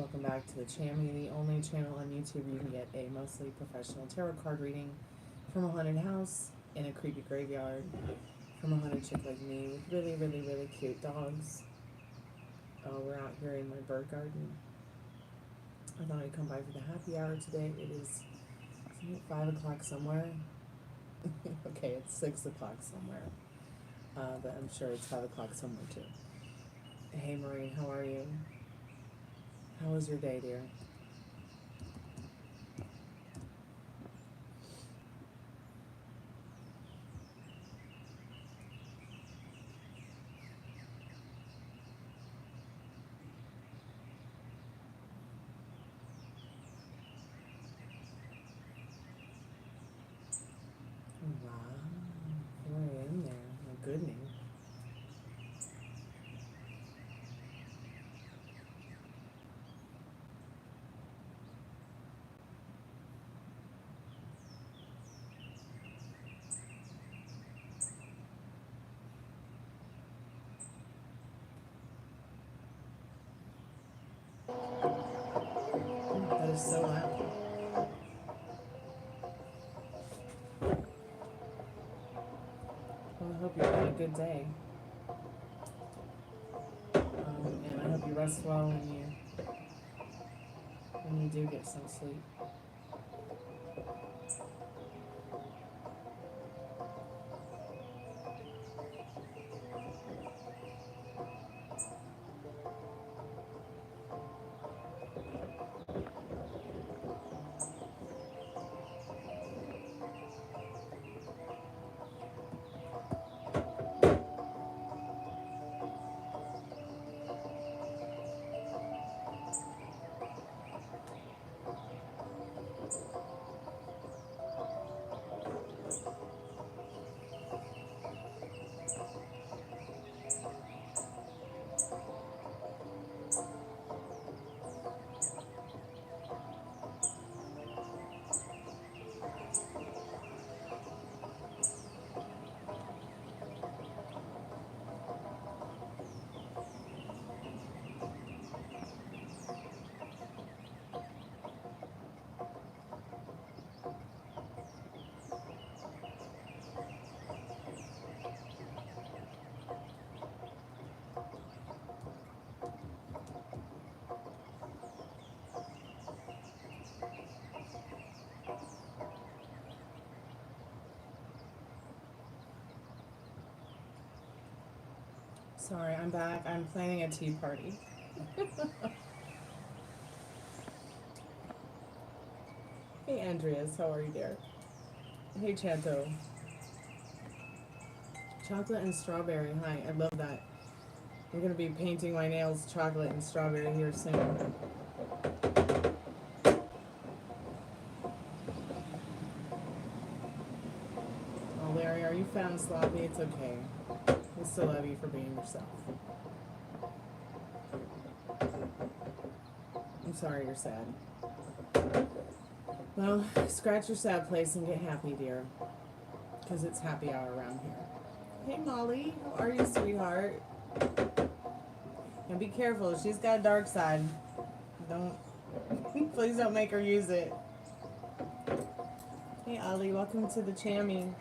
welcome back to the Chammy, the only channel on YouTube where you can get a mostly professional tarot card reading from a haunted house in a creepy graveyard from a haunted chick like me with really, really, really cute dogs. We're out here in my bird garden. I thought I'd come by for the happy hour today. It is 5 o'clock somewhere. Okay, it's 6 o'clock somewhere. But I'm sure it's 5 o'clock somewhere too. Hey Maureen, how are you? How was your day, dear? Wow, we're in there. My goodness. That is so loud. Well, I hope you had a good day. And I hope you rest well when you do get some sleep. Sorry, I'm back. I'm planning a tea party. Hey, Andreas, how are you, dear? Hey, Chanto. Chocolate and strawberry. Hi, I love that. I'm going to be painting my nails chocolate and strawberry here soon. Oh, Larry, are you fat and sloppy? It's okay. We still love you for being yourself. I'm sorry you're sad. Well, scratch your sad place and get happy, dear. Because it's happy hour around here. Hey, Molly. How are you, sweetheart? And be careful. She's got a dark side. Please don't make her use it. Hey, Ollie. Welcome to the Chammy.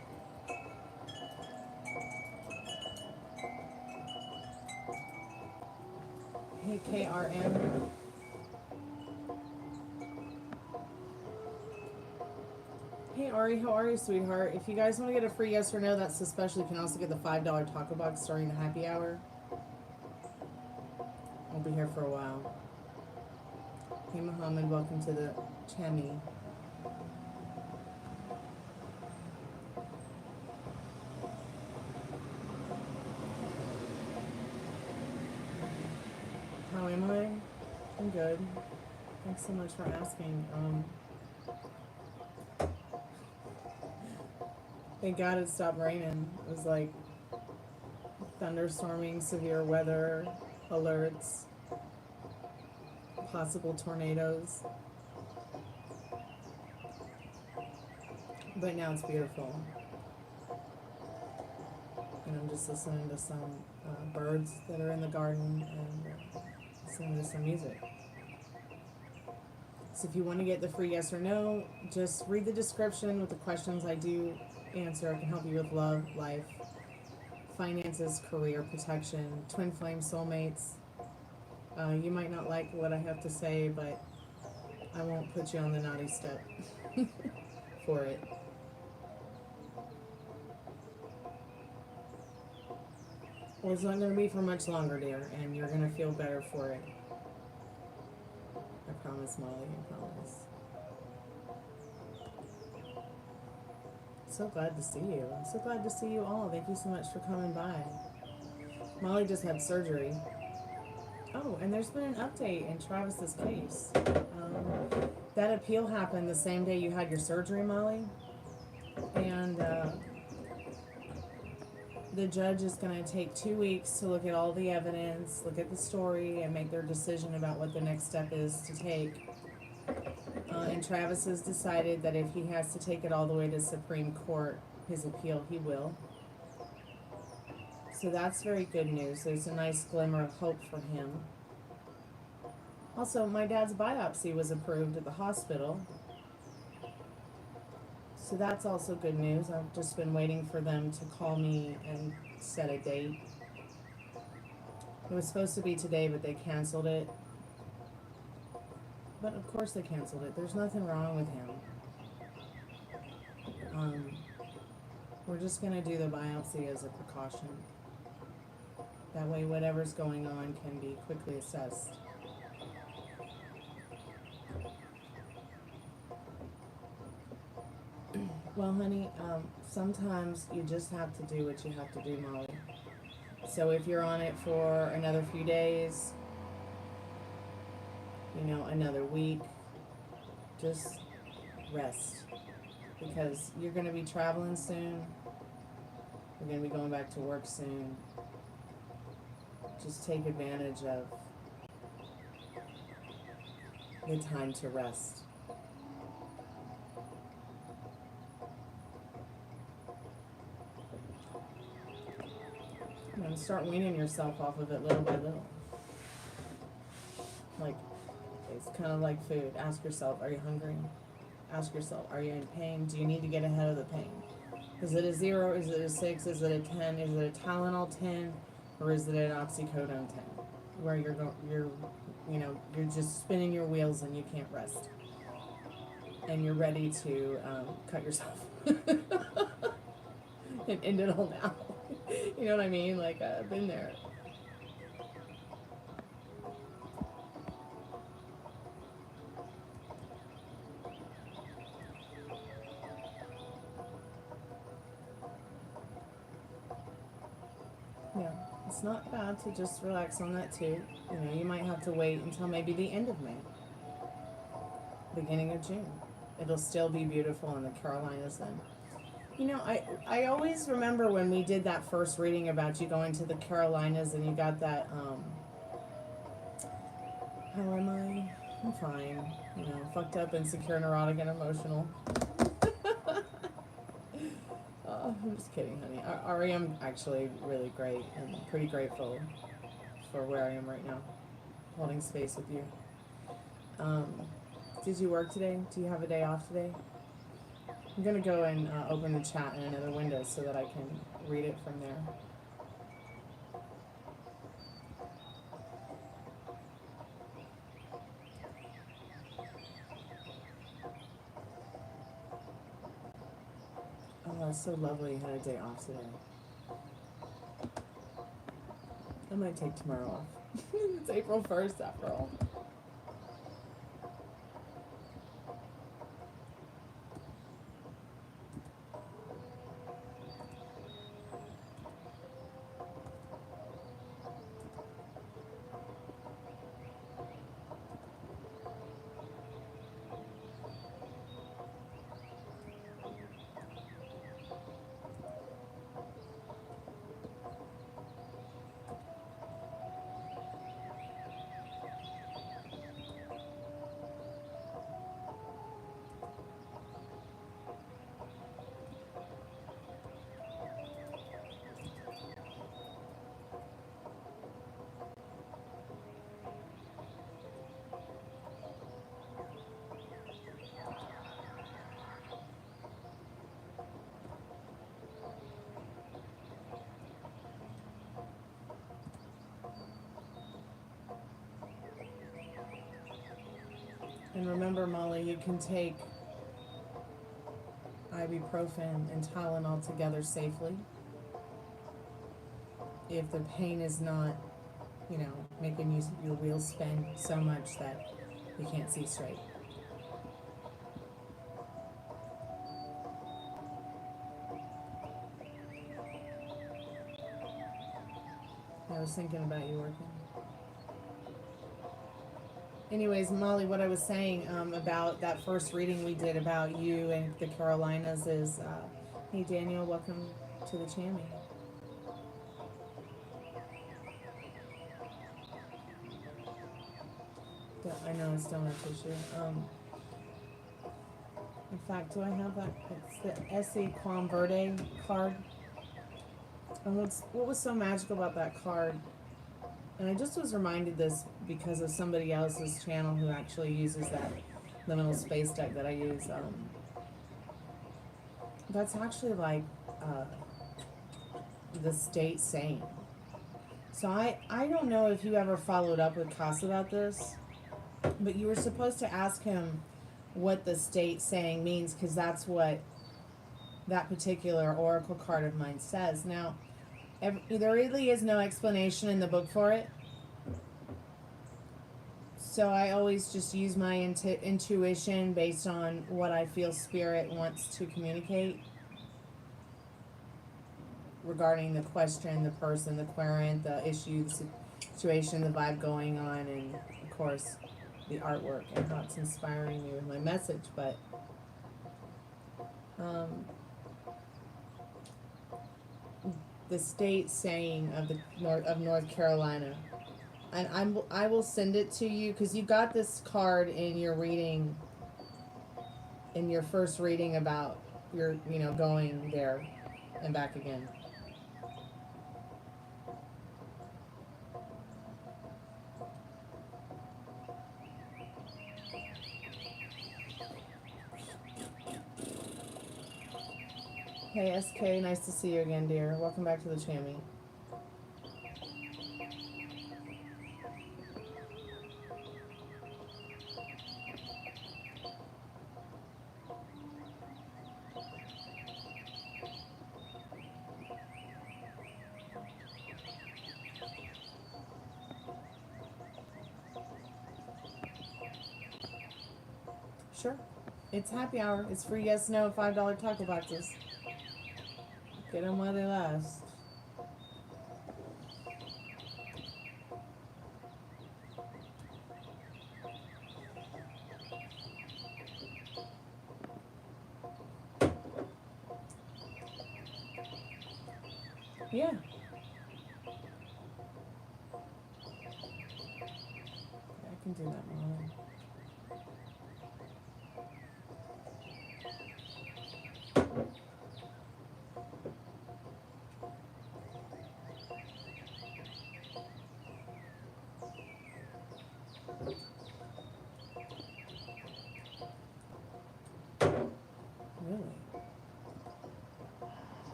Hey, KRM. Hey, Ari, how are you, sweetheart? If you guys want to get a free yes or no, that's special. You can also get the $5 Tacobox during the happy hour. I'll be here for a while. Hey, Muhammad, welcome to the Chammy. How am I? I'm good. Thanks so much for asking. Thank God it stopped raining. It was like thunderstorming, severe weather alerts, possible tornadoes. But now it's beautiful. And I'm just listening to some birds that are in the garden and listening to some music. So if you want to get the free yes or no, just read the description with the questions I do answer. I can help you with love, life, finances, career, protection, twin flame soulmates. You might not like what I have to say, but I won't put you on the naughty step for it. Well, it's not going to be for much longer, dear, and you're going to feel better for it. I promise, Molly, I promise. So glad to see you. I'm so glad to see you all. Thank you so much for coming by. Molly just had surgery. Oh, and there's been an update in Travis's case. That appeal happened the same day you had your surgery, Molly. And the judge is going to take 2 weeks to look at all the evidence, look at the story, and make their decision about what the next step is to take. And Travis has decided that if he has to take it all the way to Supreme Court, his appeal, he will. So that's very good news. There's a nice glimmer of hope for him. Also, my dad's biopsy was approved at the hospital. So that's also good news. I've just been waiting for them to call me and set a date. It was supposed to be today, but they canceled it. But of course they canceled it. There's nothing wrong with him. We're just going to do the biopsy as a precaution. That way whatever's going on can be quickly assessed. Well, honey, sometimes you just have to do what you have to do, Molly. So if you're on it for another few days, you know, another week, just rest. Because you're going to be traveling soon. You're going to be going back to work soon. Just take advantage of the time to rest. And start weaning yourself off of it little by little. Like, it's kind of like food. Ask yourself, are you hungry? Ask yourself, are you in pain? Do you need to get ahead of the pain? Is it a 0? Is it a 6? Is it a 10? Is it a Tylenol 10? Or is it an oxycodone 10? Where you're just spinning your wheels and you can't rest. And you're ready to cut yourself. And end it all now. You know what I mean? Like, I've been there. Yeah, it's not bad to just relax on that too. You know, you might have to wait until maybe the end of May, beginning of June. It'll still be beautiful in the Carolinas then. You know, I always remember when we did that first reading about you going to the Carolinas and you got that, how am I? I'm fine. You know, fucked up, insecure, neurotic, and emotional. I'm just kidding, honey. I am actually really great and pretty grateful for where I am right now, holding space with you. Did you work today? Do you have a day off today? I'm going to go and open the chat in another window so that I can read it from there. Oh, that's so lovely you had a day off today. I might take tomorrow off. It's April 1st after all. And remember, Molly, you can take ibuprofen and Tylenol together safely if the pain is not, you know, making your wheels spin so much that you can't see straight. I was thinking about you working. Anyways, Molly, what I was saying about that first reading we did about you and the Carolinas is, hey Daniel, welcome to the Chammy. I know it's donor tissue. In fact, do I have that? It's the S.E. Quam Verde card. And what was so magical about that card, and I just was reminded this because of somebody else's channel who actually uses that liminal space deck that I use. That's actually like the state saying. So I don't know if you ever followed up with Cass about this, but you were supposed to ask him what the state saying means, because that's what that particular oracle card of mine says. Now, there really is no explanation in the book for it. So I always just use my intuition based on what I feel Spirit wants to communicate regarding the question, the person, the querent, the issue, the situation, the vibe going on, and of course the artwork and how it's inspiring me with my message. But the state saying of North Carolina, and I will send it to you because you got this card in your reading, in your first reading about your going there and back again. Hey SK, nice to see you again, dear. Welcome back to the Chammy. Sure. It's happy hour. It's free yes, no, $5 taco boxes. Get them while they last. Yeah. I can do that, Molly. Really?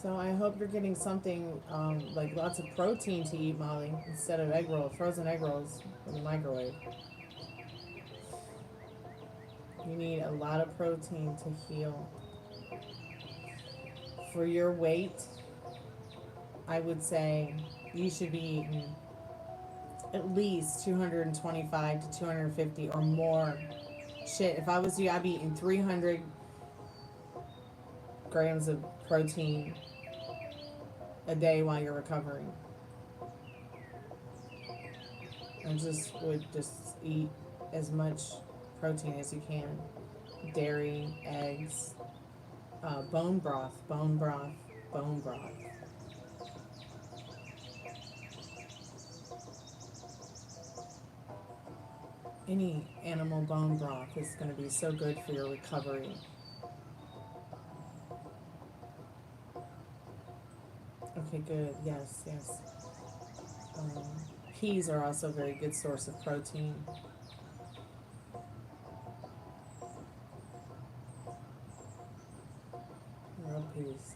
So I hope you're getting something like lots of protein to eat, Molly, instead of egg roll, frozen egg rolls in the microwave. You need a lot of protein to heal. For your weight, I would say you should be eating at least 225 to 250 or more. Shit, if I was you, I'd be eating 300 grams of protein a day while you're recovering. And would eat as much protein as you can. Dairy, eggs, bone broth. Any animal bone broth is going to be so good for your recovery. Okay, good. Yes. Peas are also a very good source of protein. I love peas.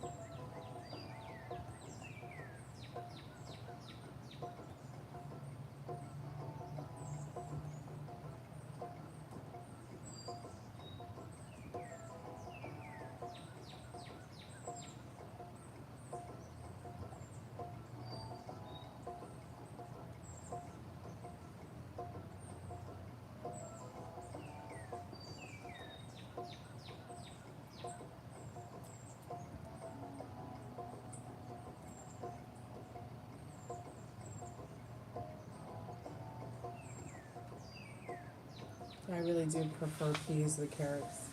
I really do prefer peas to carrots.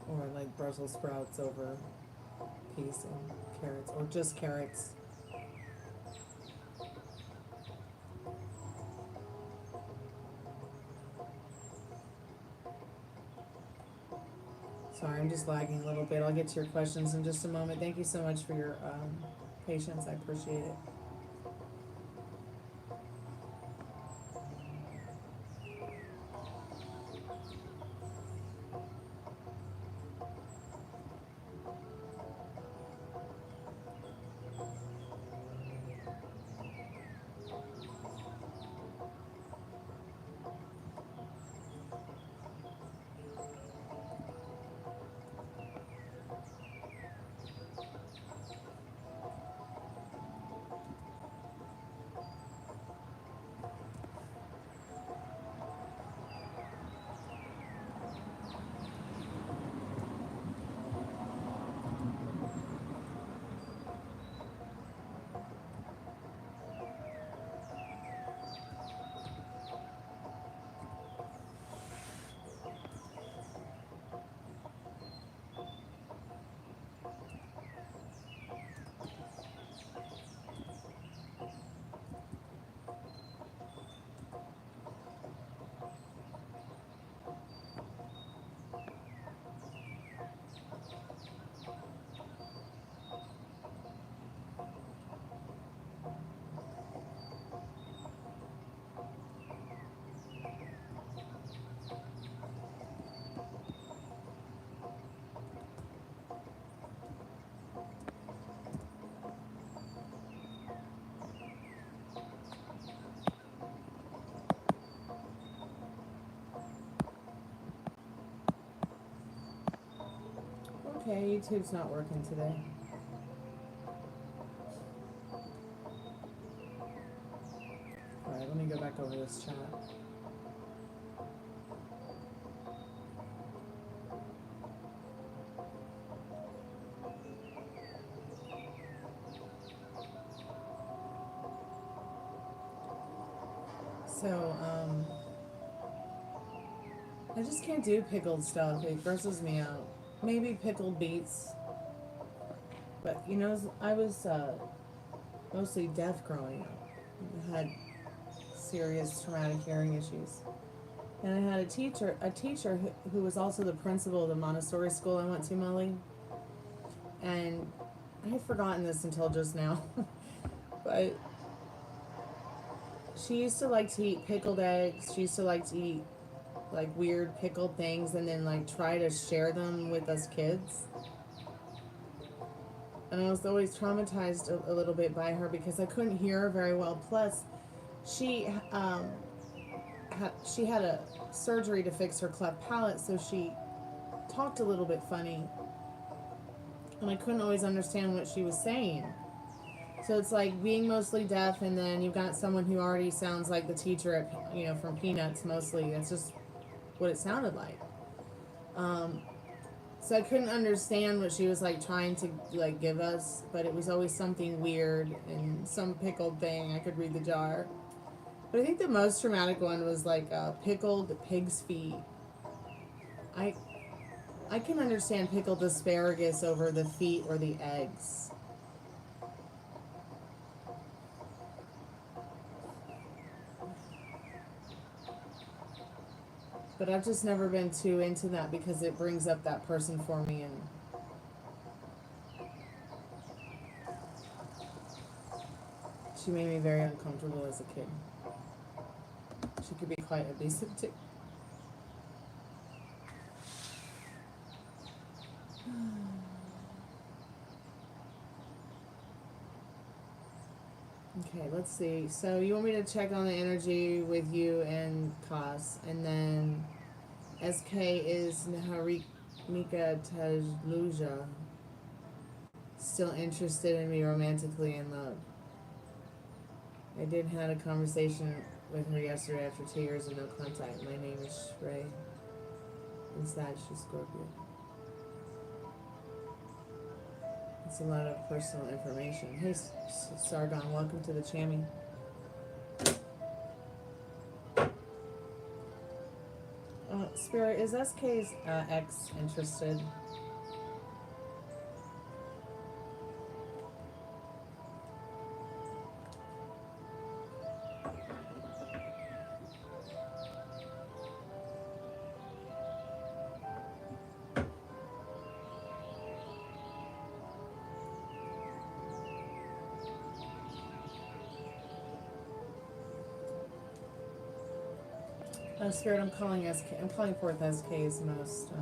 Or like Brussels sprouts over peas and carrots. Or just carrots. Sorry, I'm just lagging a little bit. I'll get to your questions in just a moment. Thank you so much for your patience. I appreciate it. Okay, YouTube's not working today. Alright, let me go back over this chat. So, I just can't do pickled stuff. It grosses me out. Maybe pickled beets. But, you know, I was mostly deaf growing up. I had serious traumatic hearing issues. And I had a teacher who was also the principal of the Montessori school I went to, Molly. And I had forgotten this until just now. But she used to like to eat pickled eggs. She used to like to eat like weird pickled things and then like try to share them with us kids. And I was always traumatized a little bit by her because I couldn't hear her very well. Plus, she had a surgery to fix her cleft palate, so she talked a little bit funny. And I couldn't always understand what she was saying. So it's like being mostly deaf, and then you've got someone who already sounds like the teacher at, you know, from Peanuts mostly. That's just what it sounded like. So I couldn't understand what she was like trying to like give us, but it was always something weird and some pickled thing. I could read the jar. But I think the most traumatic one was like pickled pig's feet. I can understand pickled asparagus over the feet or the eggs. But I've just never been too into that because it brings up that person for me, and she made me very uncomfortable as a kid. She could be quite abusive too. Okay, let's see. So you want me to check on the energy with you and Haus, and then SK is Naharika Tajluja, still interested in me romantically in love. I did have a conversation with her yesterday after 2 years of no contact. My name is Ray. Inside she's Scorpio. It's a lot of personal information. Hey, Sargon, welcome to the Chammy. Spirit, is SK's ex interested? Spirit, I'm calling forth SK's most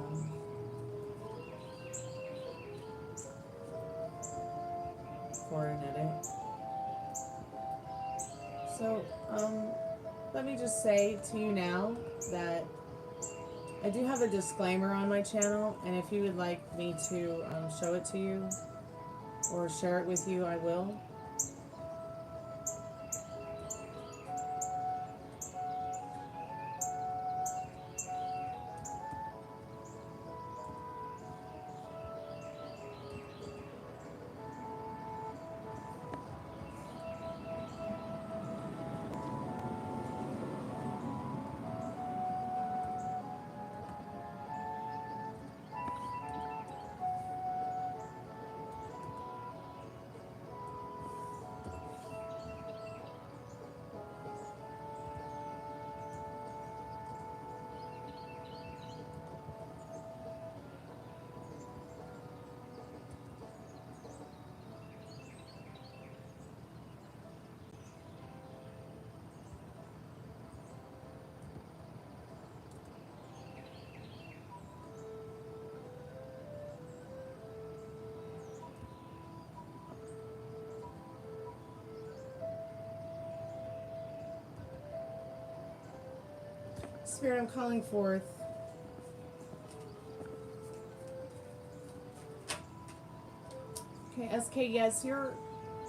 for an edit. So, let me just say to you now that I do have a disclaimer on my channel, and if you would like me to show it to you or share it with you, I will. Spirit, I'm calling forth okay, SK, yes, your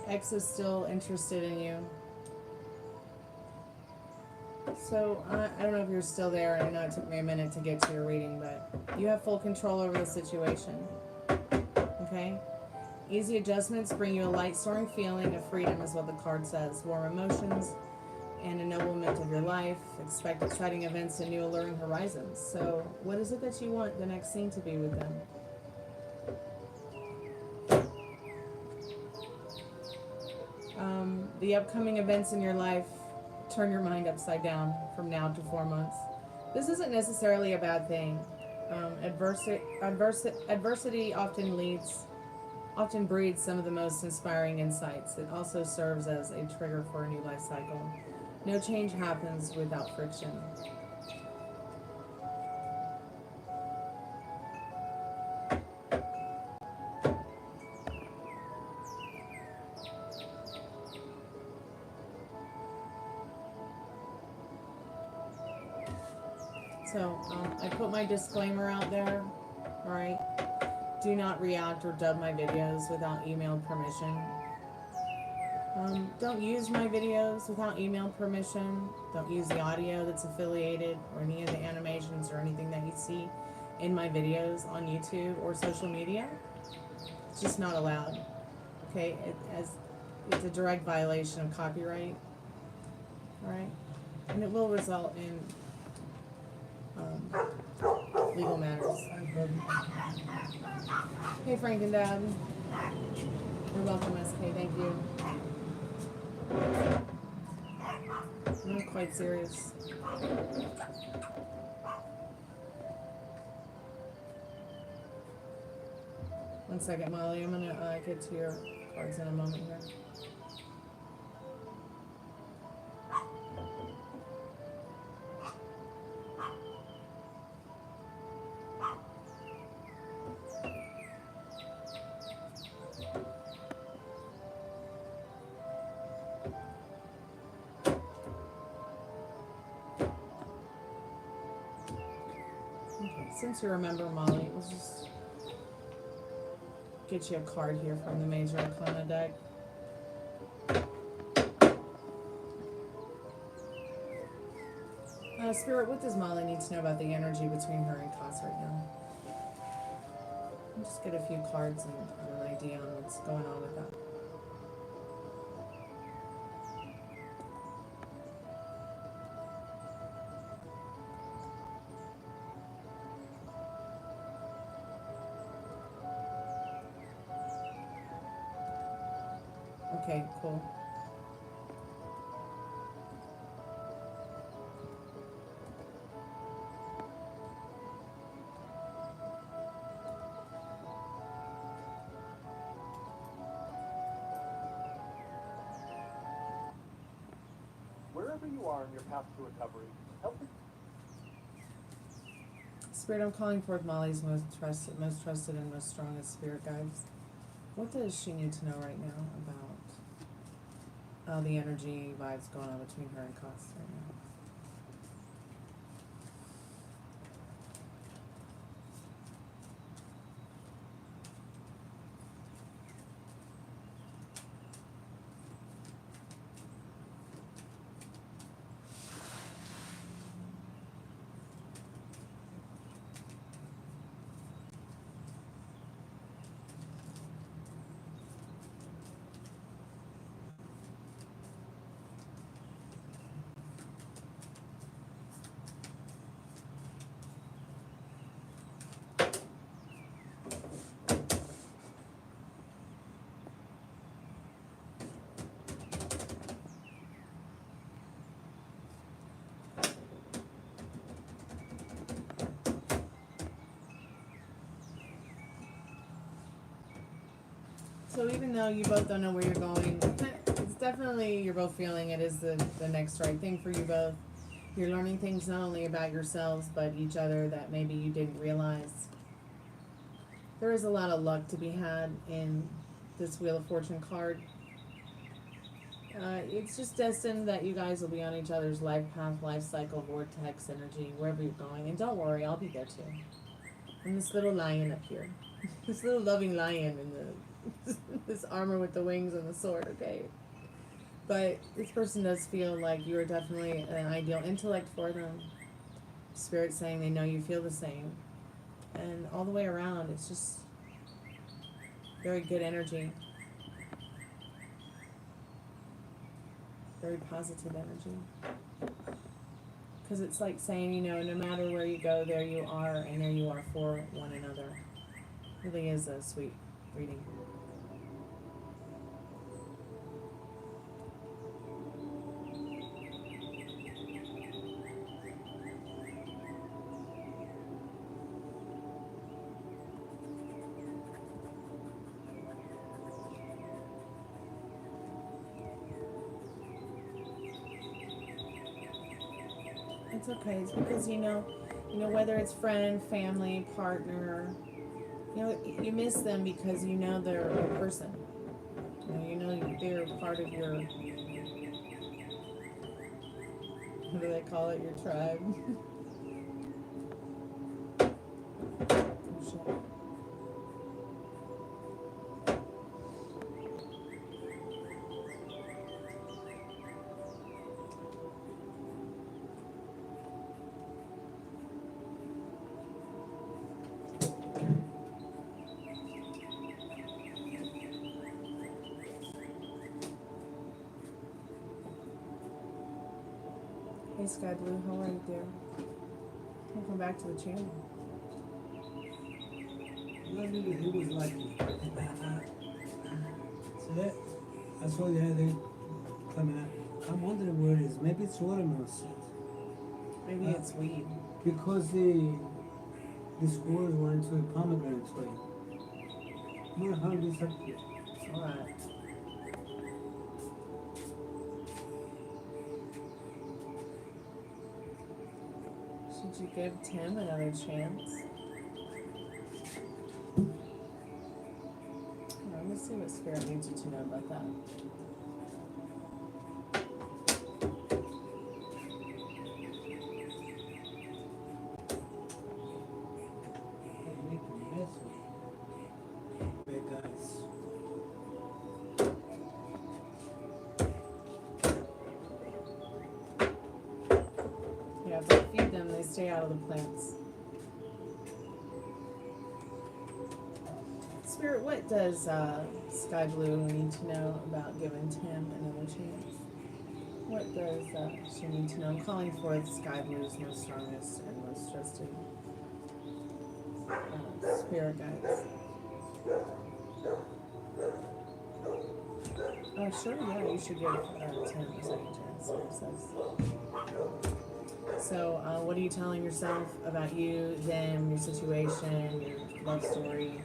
ex is still interested in you. So, I don't know if you're still there, and I know it took me a minute to get to your reading, but you have full control over the situation. Okay? Easy adjustments bring you a light soaring feeling of freedom is what the card says. Warm emotions and ennoblement of your life. Expect exciting events and new alluring horizons. So, what is it that you want the next scene to be with them? The upcoming events in your life turn your mind upside down from now to 4 months. This isn't necessarily a bad thing. Adversity often breeds some of the most inspiring insights. It also serves as a trigger for a new life cycle. No change happens without friction. So, I put my disclaimer out there, alright? Do not react or dub my videos without email permission. Don't use my videos without email permission. Don't use the audio that's affiliated or any of the animations or anything that you see in my videos on YouTube or social media. It's just not allowed. Okay? It's a direct violation of copyright. Alright? And it will result in legal matters. Hey, Frank and Dad. You're welcome, SK. Thank you. I'm quite serious. One second, Molly. I'm gonna get to your cards in a moment here. Since you remember, Molly, let's just get you a card here from the Major Arcana deck. Spirit, what does Molly need to know about the energy between her and Haus right now? I'll just get a few cards and an idea on what's going on with that. Okay, cool. Wherever you are in your path to recovery, help me. Spirit, I'm calling forth Molly's most trusted and most strongest spirit guides. What does she need to know right now about the energy vibes going on between her and Haus right now? So even though you both don't know where you're going, it's definitely, you're both feeling it is the next right thing for you both. You're learning things not only about yourselves, but each other that maybe you didn't realize. There is a lot of luck to be had in this Wheel of Fortune card. It's just destined that you guys will be on each other's life path, life cycle, vortex, energy, wherever you're going. And don't worry, I'll be there too. I'm this little lion up here. This little loving lion in the this armor with the wings and the sword, okay? But this person does feel like you are definitely an ideal intellect for them. Spirit saying they know you feel the same. And all the way around, it's just very good energy. Very positive energy. Because it's like saying, you know, no matter where you go, there you are, and there you are for one another. It really is a sweet reading. It's okay. It's because you know whether it's friend, family, partner, you miss them because you know they're a person. You know they're part of your, what do they call it? Your tribe. Oh, shit. Hey Sky Blue, how are you, dear? Welcome back to the channel. Well, he was lucky. So I saw the other coming out. I'm wondering where it is. Maybe it's watermelon seeds. Maybe it's weed. Because the squirrels went into a pomegranate tree. I'm gonna hug this up here. Alright. Should you give Tim another chance? Let's see what Spirit needs you to know about that. Bad guys. Yeah, if I feed them, they stay out of the plants. Spirit, what does Sky Blue need to know about giving Tim another chance? What does she need to know? I'm calling forth Sky Blue's most strongest and most trusted spirit guides. Sure, yeah, you should give 10 second chance, it says. So, what are you telling yourself about you, them, your situation, your love story?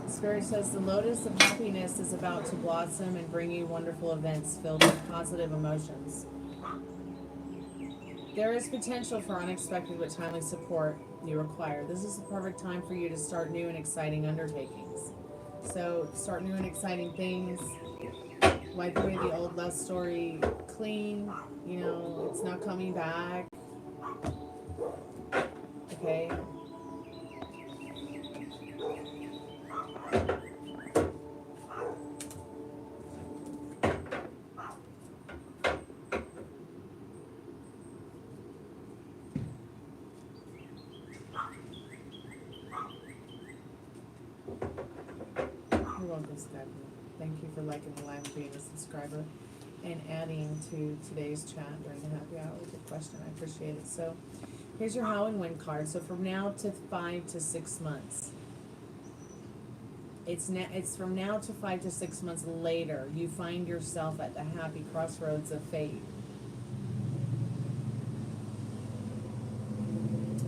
Spirit says the lotus of happiness is about to blossom and bring you wonderful events filled with positive emotions. There is potential for unexpected but timely support you require. This is the perfect time for you to start new and exciting undertakings. So start new and exciting things. Wipe away the old love story clean. You know, it's not coming back. Okay. You're welcome, Stephanie. Thank you for liking the live and being a subscriber and adding to today's chat during the happy hour with your question. I appreciate it. So here's your how and when card. So from now to 5 to 6 months. It's from now to 5 to 6 months later. You find yourself at the happy crossroads of fate.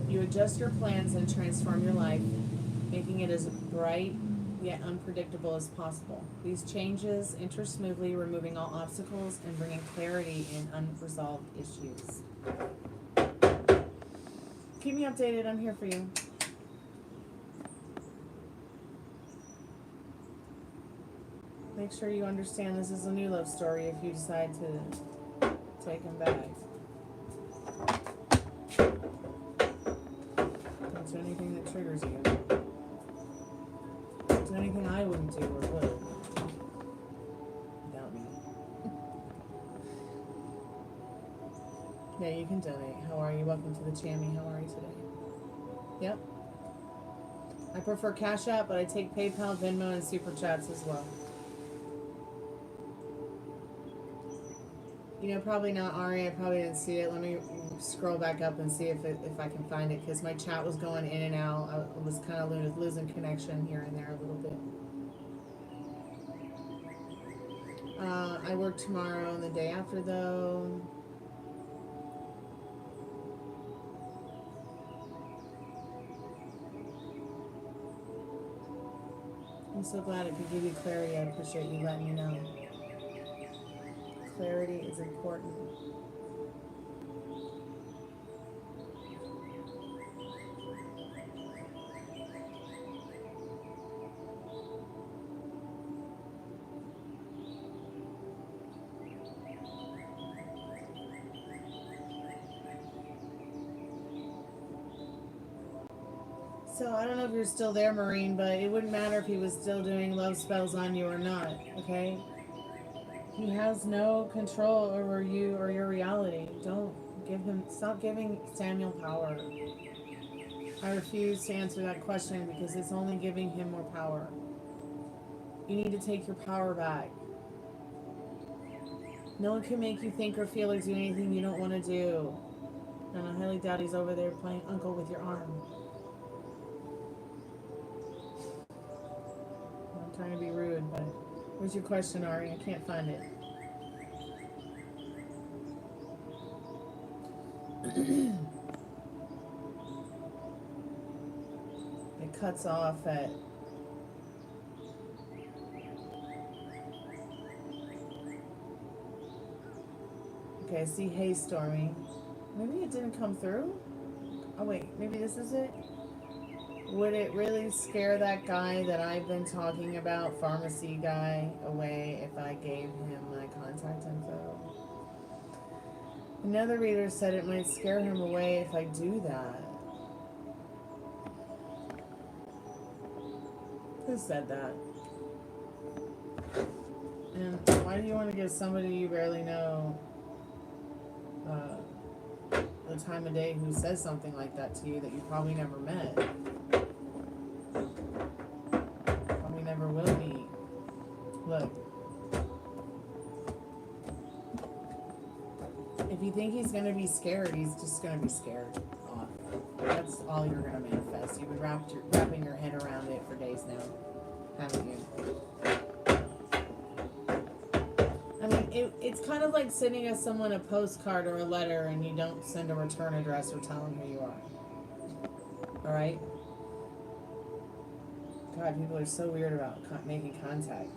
You adjust your plans and transform your life, making it as bright yet unpredictable as possible. These changes enter smoothly, removing all obstacles and bringing clarity in unresolved issues. Keep me updated. I'm here for you. Make sure you understand this is a new love story if you decide to take him back. Don't do anything that triggers you. Don't do anything I wouldn't do or would. Without me. Yeah, you can donate. How are you? Welcome to the Chammy. How are you today? Yep. I prefer Cash App, but I take PayPal, Venmo, and Super Chats as well. You know, probably not, Ari. I probably didn't see it. Let me scroll back up and see if I can find it, because my chat was going in and out. I was kind of losing connection here and there a little bit. I work tomorrow and the day after, though. I'm so glad it could give you clarity. I appreciate you letting me know. Clarity is important. So I don't know if you're still there, Marine, but it wouldn't matter if he was still doing love spells on you or not, okay? He has no control over you or your reality. Stop giving Samuel power. I refuse to answer that question because it's only giving him more power. You need to take your power back. No one can make you think or feel or do anything you don't want to do. And I highly doubt he's over there playing uncle with your arm. I'm trying to be rude, but where's your question, Ari? I can't find it. It cuts off at... Okay, I see Hey Stormy. Maybe it didn't come through? Oh wait, maybe this is it? Would it really scare that guy that I've been talking about, pharmacy guy, away if I gave him my contact info? Another reader said it might scare him away if I do that. Who said that? And why do you want to give somebody you barely know the time of day who says something like that to you that you probably never met? Probably never will meet. Look. If you think he's going to be scared, he's just going to be scared off. That's all you're going to manifest. You've been wrapping your head around it for days now, haven't you? it's kind of like sending someone a postcard or a letter and you don't send a return address or tell them who you are. Alright? God, people are so weird about making contact.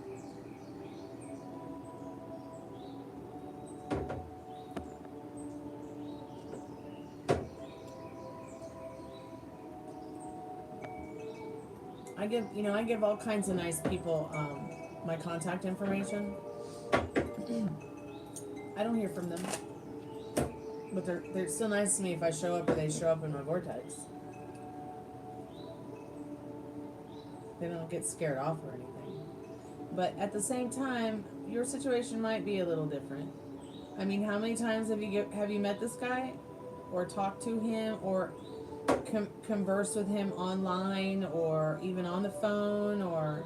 I give all kinds of nice people my contact information. I don't hear from them, but they're still nice to me if I show up or they show up in my vortex. They don't get scared off or anything. But at the same time, your situation might be a little different. I mean, how many times have you met this guy, or talked to him, or conversed with him online, or even on the phone, or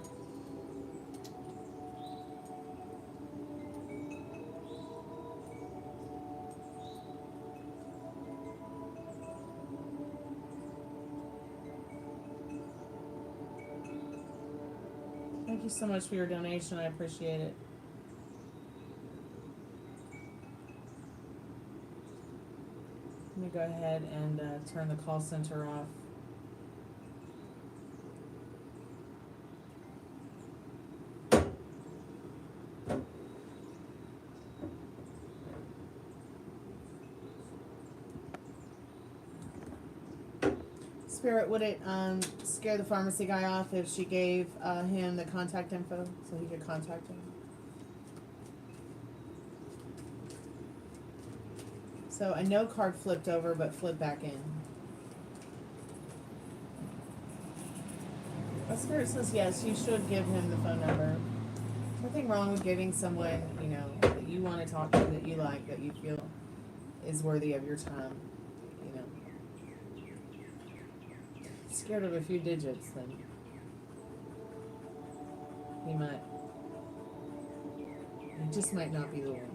thank you so much for your donation. I appreciate it. Let me go ahead and turn the call center off. Spirit, would it scare the pharmacy guy off if she gave him the contact info so he could contact him? So a no card flipped over but flipped back in. Spirit says yes, you should give him the phone number. Nothing wrong with giving someone, that you want to talk to, that you like, that you feel is worthy of your time, Scared of a few digits, then he just might not be the one.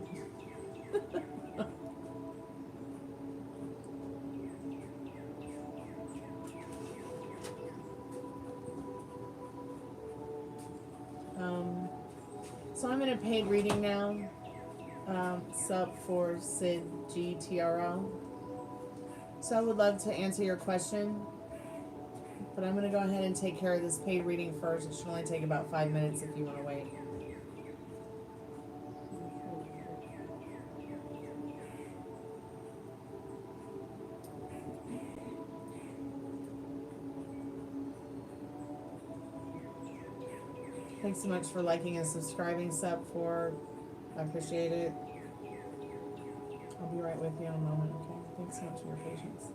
So I'm in a paid reading now. Sub for Sid GTRL. So I would love to answer your question, but I'm going to go ahead and take care of this paid reading first. It should only take about 5 minutes if you want to wait. Thanks so much for liking and subscribing, Sub for. I appreciate it. I'll be right with you in a moment, okay? Thanks so much for your patience.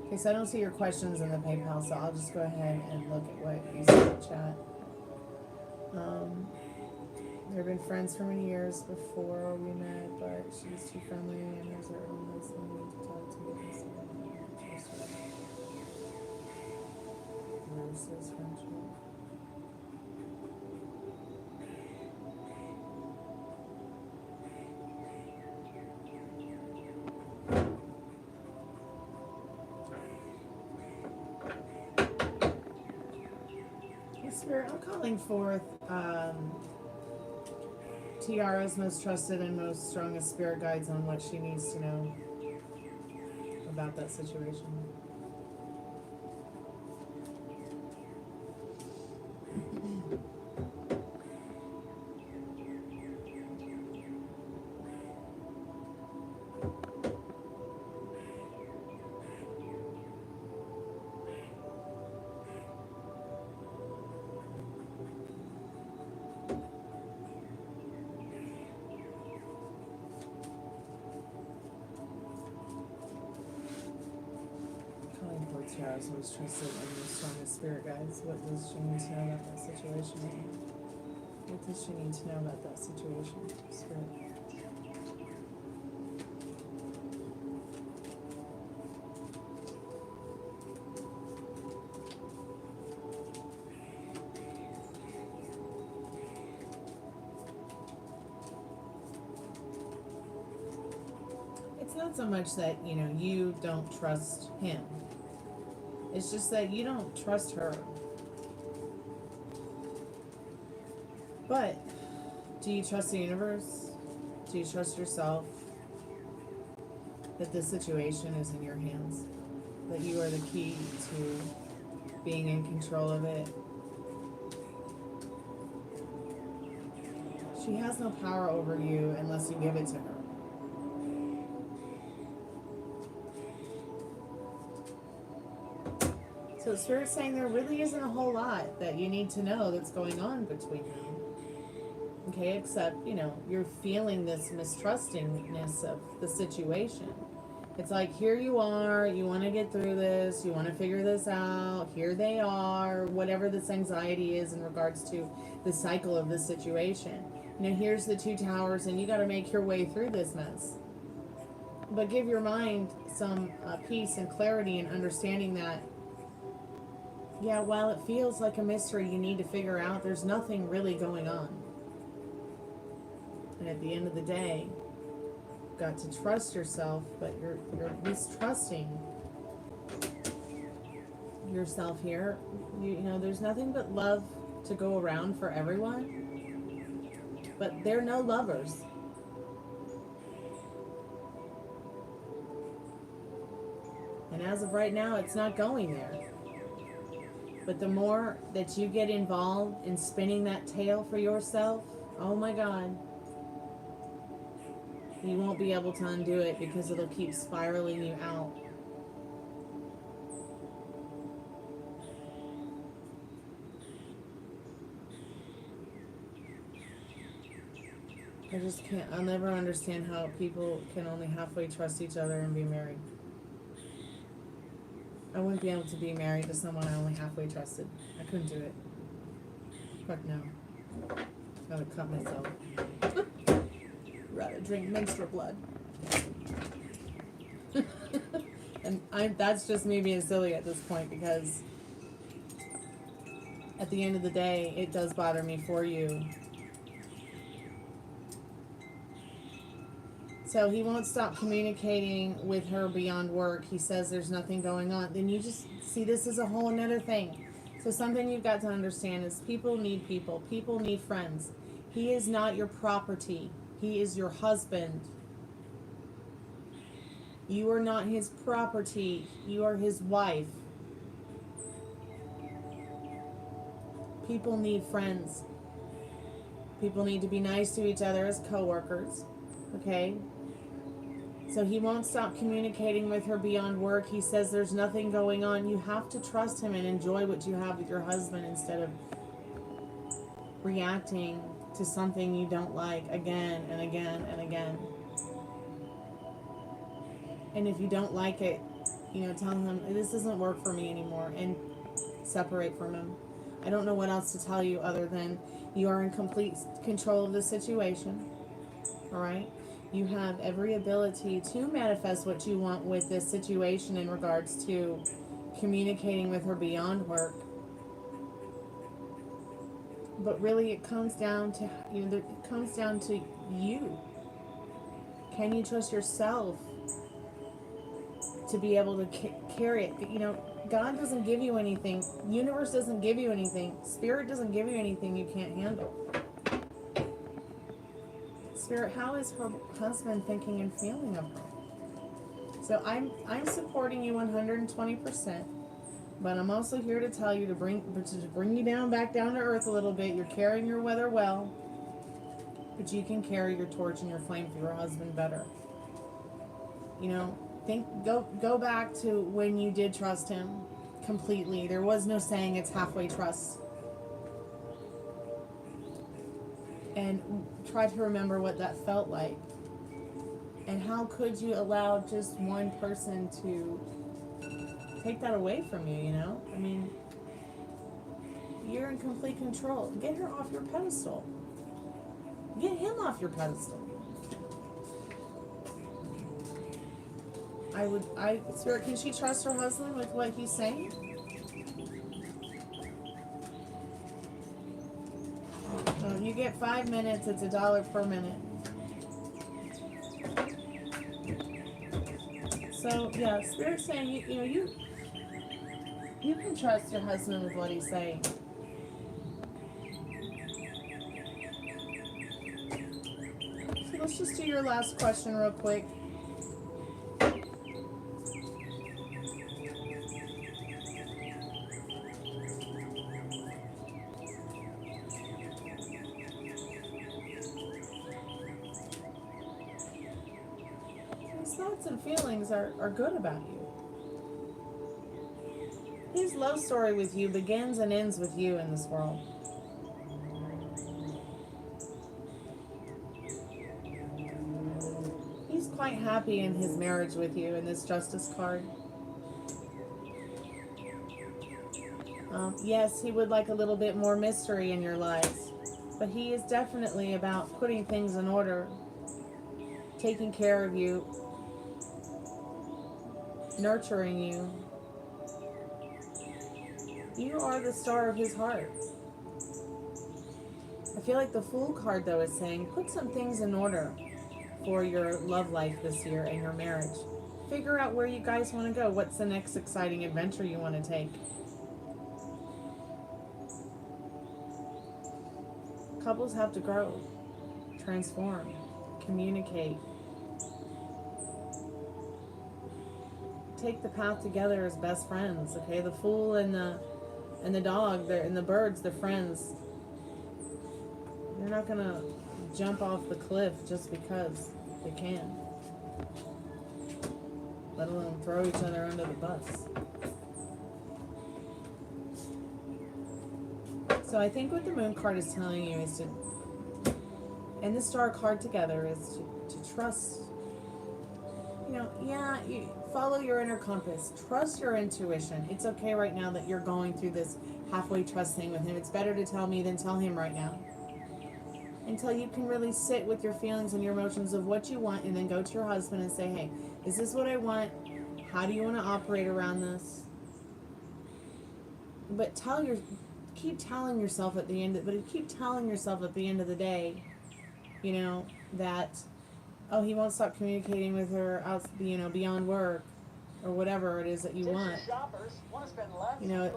Okay, so I don't see your questions in the PayPal, so I'll just go ahead and look at what you said in the chat. They've been friends for many years before we met, but she's too friendly and has her own ways of needing to talk to me. This is friendship. Spirit, I'm calling forth Tiara's most trusted and most strongest spirit guides on what she needs to know about that situation. Tiara's most trusted and most strongest spirit guides. What does she need to know about that situation? What does she need to know about that situation, Spirit? It's not so much that, you don't trust him. It's just that you don't trust her. But do you trust the universe? Do Do you trust yourself that this situation is in your hands? That you are the key to being in control of it? She has no power over you unless you give it to her. So Spirit's saying there really isn't a whole lot that you need to know that's going on between them. Okay, except, you know, you're feeling this mistrustingness of the situation. It's like, here you are, you want to get through this, you want to figure this out, here they are, whatever this anxiety is in regards to the cycle of this situation. You know, here's the 2 towers, and you got to make your way through this mess. But give your mind some peace and clarity and understanding that, yeah, while it feels like a mystery you need to figure out, there's nothing really going on. And at the end of the day, you've got to trust yourself, but you're mistrusting yourself here. You know, there's nothing but love to go around for everyone, but they're no lovers. And as of right now, it's not going there. But the more that you get involved in spinning that tail for yourself, oh my God, you won't be able to undo it because it'll keep spiraling you out. I just can't, I'll never understand how people can only halfway trust each other and be married. I wouldn't be able to be married to someone I only halfway trusted. I couldn't do it. Fuck no. I would cut myself. Rather drink menstrual blood. And that's just me being silly at this point, because at the end of the day, it does bother me for you. So he won't stop communicating with her beyond work. He says there's nothing going on. Then you just see this is a whole another thing. So something you've got to understand is people need people. People need friends. He is not your property. He is your husband. You are not his property. You are his wife. People need friends. People need to be nice to each other as co-workers. Okay? So he won't stop communicating with her beyond work. He says there's nothing going on. You have to trust him and enjoy what you have with your husband instead of reacting to something you don't like again and again and again. And if you don't like it, you know, tell him, this doesn't work for me anymore, and separate from him. I don't know what else to tell you other than you are in complete control of the situation. All right? You have every ability to manifest what you want with this situation in regards to communicating with her beyond work. But really, it comes down to you. Can you trust yourself to be able to carry it? You know, God doesn't give you anything. Universe doesn't give you anything. Spirit doesn't give you anything you can't handle. Spirit, how is her husband thinking and feeling of her? So I'm supporting you 120%, but I'm also here to tell you to bring you back down to earth a little bit. You're carrying your weather well, but you can carry your torch and your flame for your husband better. You know, go back to when you did trust him completely. There was no saying it's halfway trust. And try to remember what that felt like. And how could you allow just one person to take that away from you, you know? I mean, you're in complete control. Get her off your pedestal. Get him off your pedestal. Spirit, can she trust her husband with what he's saying? You get 5 minutes, it's $1 per minute. So yeah, Spirit's saying you can trust your husband with what he's saying. See, Let's just do your last question real quick. His thoughts and feelings are good about you. His love story with you begins and ends with you in this world. He's quite happy in his marriage with you in this Justice card. Yes, he would like a little bit more mystery in your lives, but he is definitely about putting things in order, taking care of you, nurturing you. You are the star of his heart. I feel like the Fool card, though, is saying, put some things in order for your love life this year and your marriage. Figure out where you guys want to go. What's the next exciting adventure you want to take? Couples have to grow, transform, communicate. Take the path together as best friends, okay? The Fool and the dog, and the birds, they're friends. They're not gonna jump off the cliff just because they can. Let alone throw each other under the bus. So I think what the Moon card is telling you is to, and the Star card together, is to trust. You know, yeah, you follow your inner compass. Trust your intuition. It's okay right now that you're going through this halfway trust thing with him. It's better to tell me than tell him right now. Until you can really sit with your feelings and your emotions of what you want, and then go to your husband and say, hey, is this what I want? How do you want to operate around this? But keep telling yourself at the end of the day, you know, that, oh, he won't stop communicating with her out, you know, beyond work, or whatever it is that you want. You know,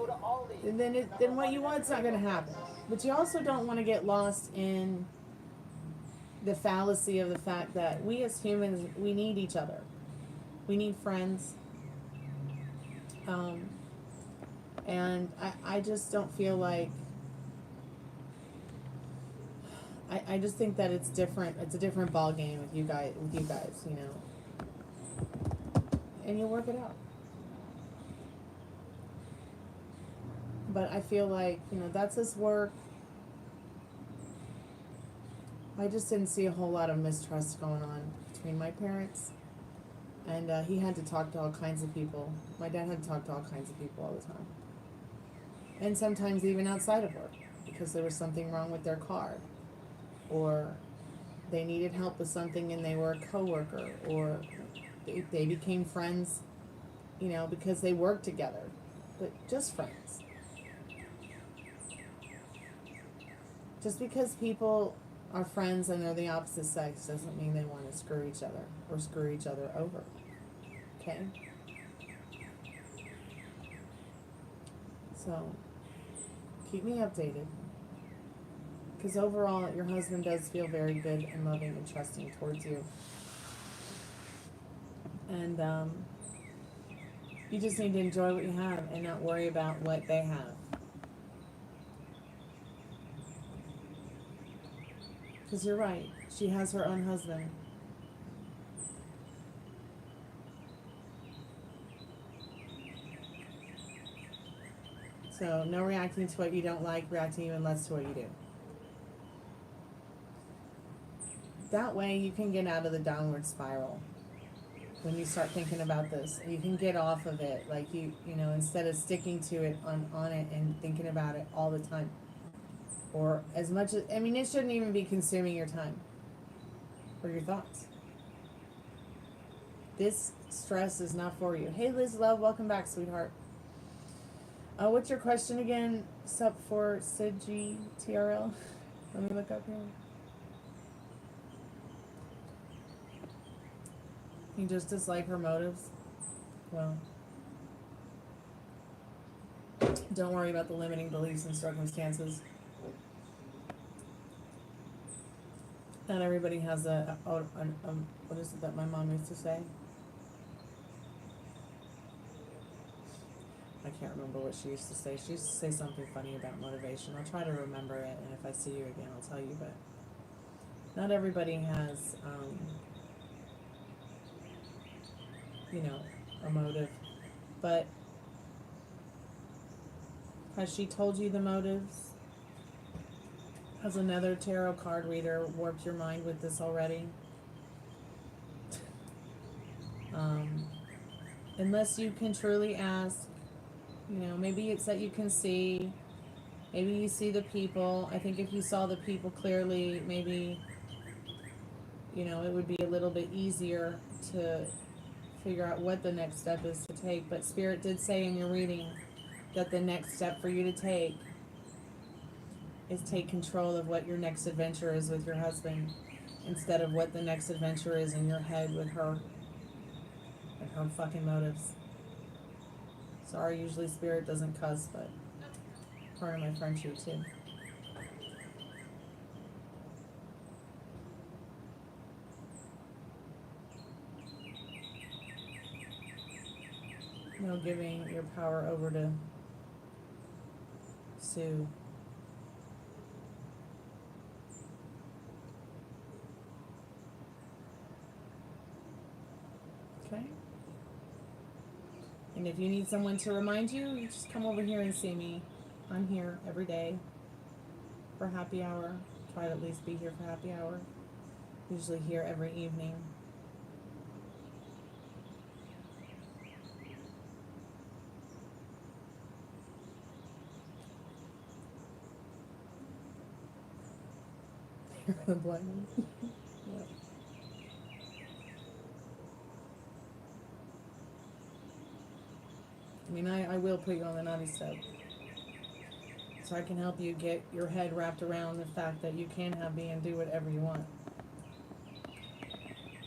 then what you want's not going to happen. But you also don't want to get lost in the fallacy of the fact that we as humans, we need each other. We need friends. And I just don't feel like, I just think that it's different. It's a different ball game with you guys, you know. And you'll work it out. But I feel like, you know, that's his work. I just didn't see a whole lot of mistrust going on between my parents. And he had to talk to all kinds of people. My dad had to talk to all kinds of people all the time. And sometimes even outside of work, because there was something wrong with their car. Or they needed help with something and they were a coworker. Or they became friends, you know, because they worked together. But just friends. Just because people are friends and they're the opposite sex doesn't mean they want to screw each other or screw each other over. Okay? So, keep me updated. Because overall, your husband does feel very good and loving and trusting towards you. And you just need to enjoy what you have and not worry about what they have. Because you're right. She has her own husband. So, no reacting to what you don't like, reacting even less to what you do. That way you can get out of the downward spiral. When you start thinking about this, you can get off of it. Like you know, instead of sticking to it on it and thinking about it all the time. Or as much as, I mean, it shouldn't even be consuming your time or your thoughts. This stress is not for you. Hey, Liz Love, welcome back, sweetheart. What's your question again? Sup for Sidgy TRL? Let me look up here. You just dislike her motives? Well, don't worry about the limiting beliefs and circumstances. Not everybody has what is it that my mom used to say? I can't remember what she used to say. She used to say something funny about motivation. I'll try to remember it, and if I see you again, I'll tell you. But not everybody has, a motive. But has she told you the motives? Has another tarot card reader warped your mind with this already? Unless you can truly ask, maybe it's that you can see, maybe you see the people. I think if you saw the people clearly, maybe, it would be a little bit easier to figure out what the next step is to take. But Spirit did say in your reading that the next step for you to take is take control of what your next adventure is with your husband, instead of what the next adventure is in your head with her and her fucking motives. Sorry, usually Spirit doesn't cuss, but part of my friendship too. No giving your power over to Sue. Okay? And if you need someone to remind you, you just come over here and see me. I'm here every day for happy hour. Try to at least be here for happy hour. Usually here every evening. The blind one. Yeah. I mean, I will put you on the naughty step. So I can help you get your head wrapped around the fact that you can have me and do whatever you want.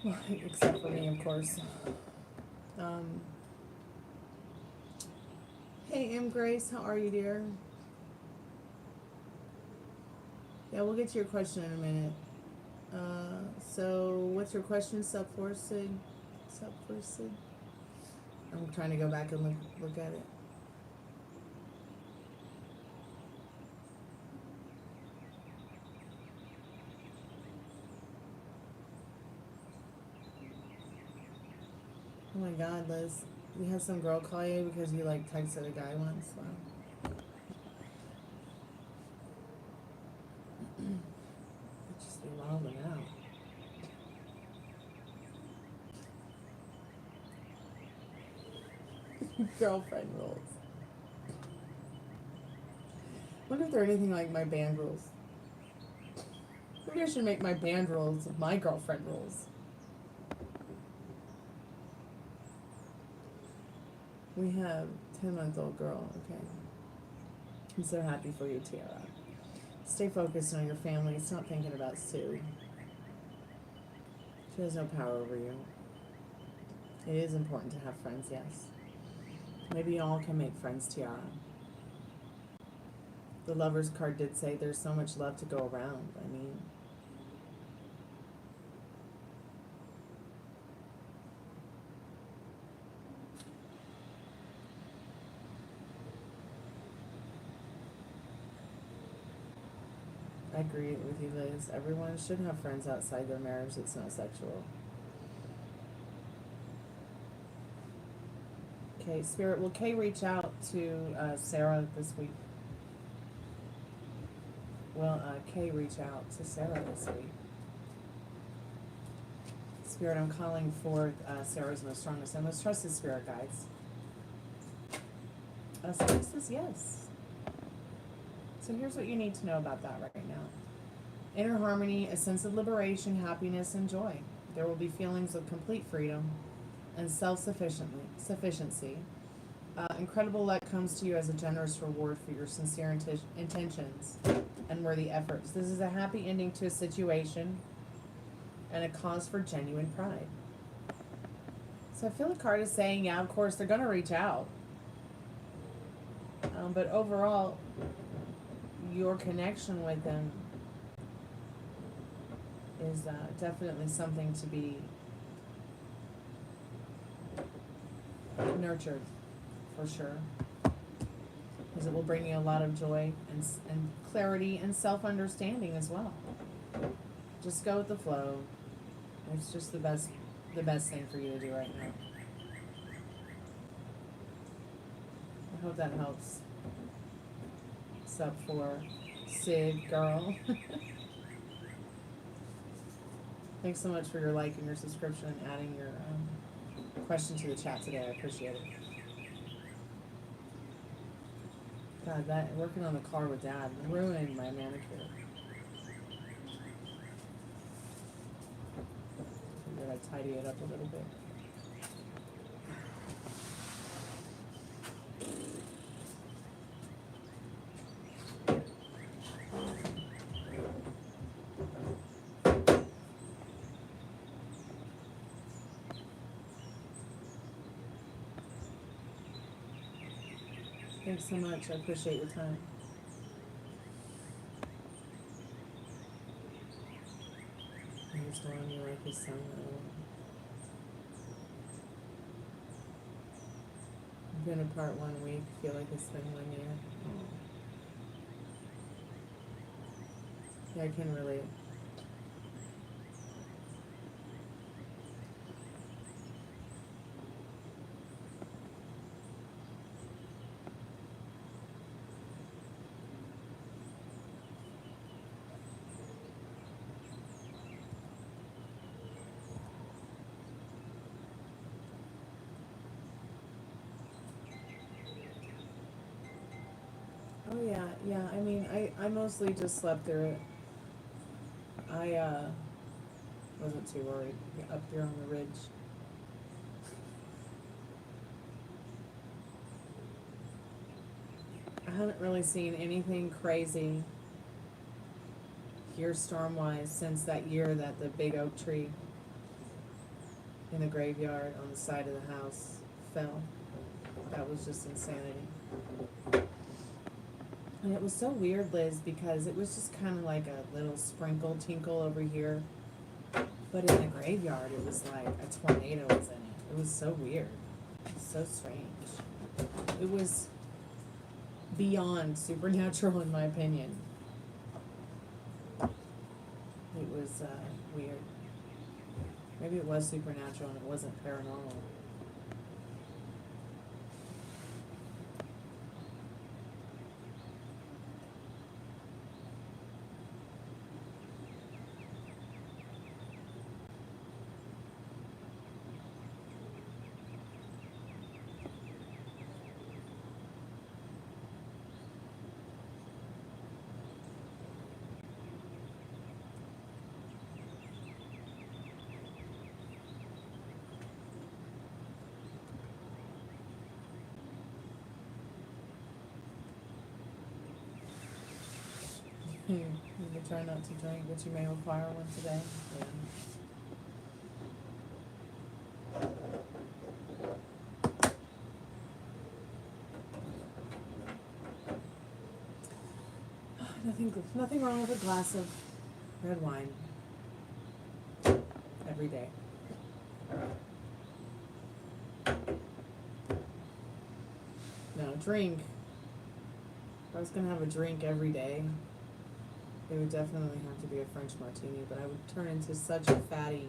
Well, except for me, of course. Hey, M. Grace, how are you, dear? Yeah, we'll get to your question in a minute. So, what's your question, Subforcid? I'm trying to go back and look at it. Oh my God, Liz. You had some girl call you because you texted a guy once? Wow. Just be wilding out. Girlfriend rules. Wonder if they're anything like my band rules. Maybe I should make my band rules my girlfriend rules. We have 10-month-old girl. Okay. I'm so happy for you, Tiara. Stay focused on your family. Stop thinking about Sue. She has no power over you. It is important to have friends, yes. Maybe y'all can make friends, Tiara. The Lover's card did say there's so much love to go around. I mean, I agree with you, Liz. Everyone should have friends outside their marriage that's not sexual. Okay, Spirit, will Kay reach out to Sarah this week? Will Kay reach out to Sarah this week? Spirit, I'm calling forth Sarah's most strongest and most trusted spirit guides. Spirit says yes. So here's what you need to know about that right now. Inner harmony, a sense of liberation, happiness, and joy. There will be feelings of complete freedom and self-sufficiency. Incredible luck comes to you as a generous reward for your sincere intentions and worthy efforts. This is a happy ending to a situation and a cause for genuine pride. So I feel the card is saying, yeah, of course, they're going to reach out. But overall, your connection with them is definitely something to be nurtured, for sure, because it will bring you a lot of joy and clarity and self-understanding as well. Just go with the flow. It's just the best thing for you to do right now. I hope that helps. What's up for Sid, girl? Thanks so much for your like and your subscription and adding your question to the chat today. I appreciate it. God, that working on the car with Dad ruined my manicure. Figured I'd tidy it up a little bit. Thanks so much. I appreciate your time. I'm just on you like the sun. I've been apart 1 week. Feel like it's been 1 year. Yeah, I can relate. Oh yeah. I mean, I mostly just slept through it. I wasn't too worried up there on the ridge. I haven't really seen anything crazy here storm-wise since that year that the big oak tree in the graveyard on the side of the house fell. That was just insanity. And it was so weird, Liz, because it was just kind of like a little sprinkle tinkle over here. But in the graveyard, it was like a tornado was in it. It was so weird. It was so strange. It was beyond supernatural, in my opinion. It was weird. Maybe it was supernatural and it wasn't paranormal. You can try not to drink, but you may require one today. Yeah. Nothing wrong with a glass of red wine every day. No, drink. If I was gonna have a drink every day, it would definitely have to be a French martini, but I would turn into such a fatty.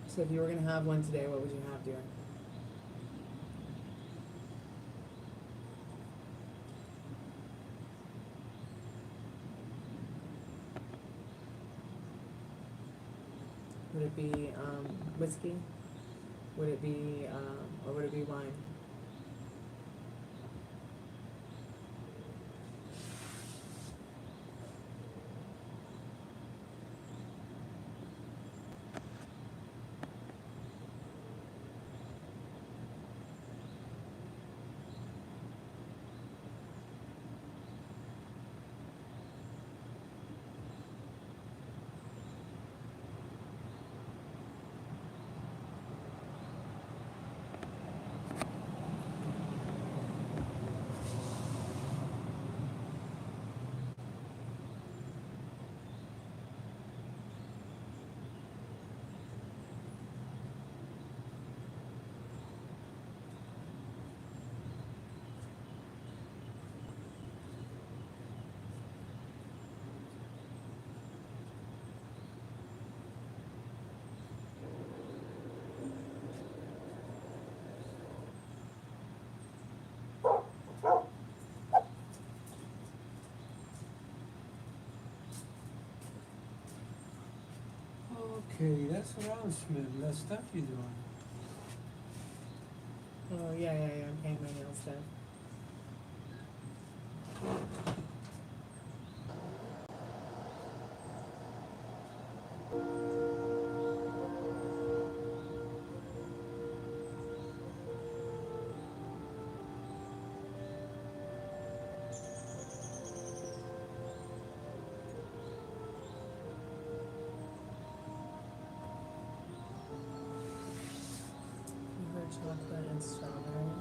So if you were gonna have one today, what would you have, dear? Would it be whiskey? Would it be, or would it be wine? Okay, that's around Smith. That stuff you're doing. Oh, yeah, I'm painting my nails stuff. You heard chocolate and strawberry.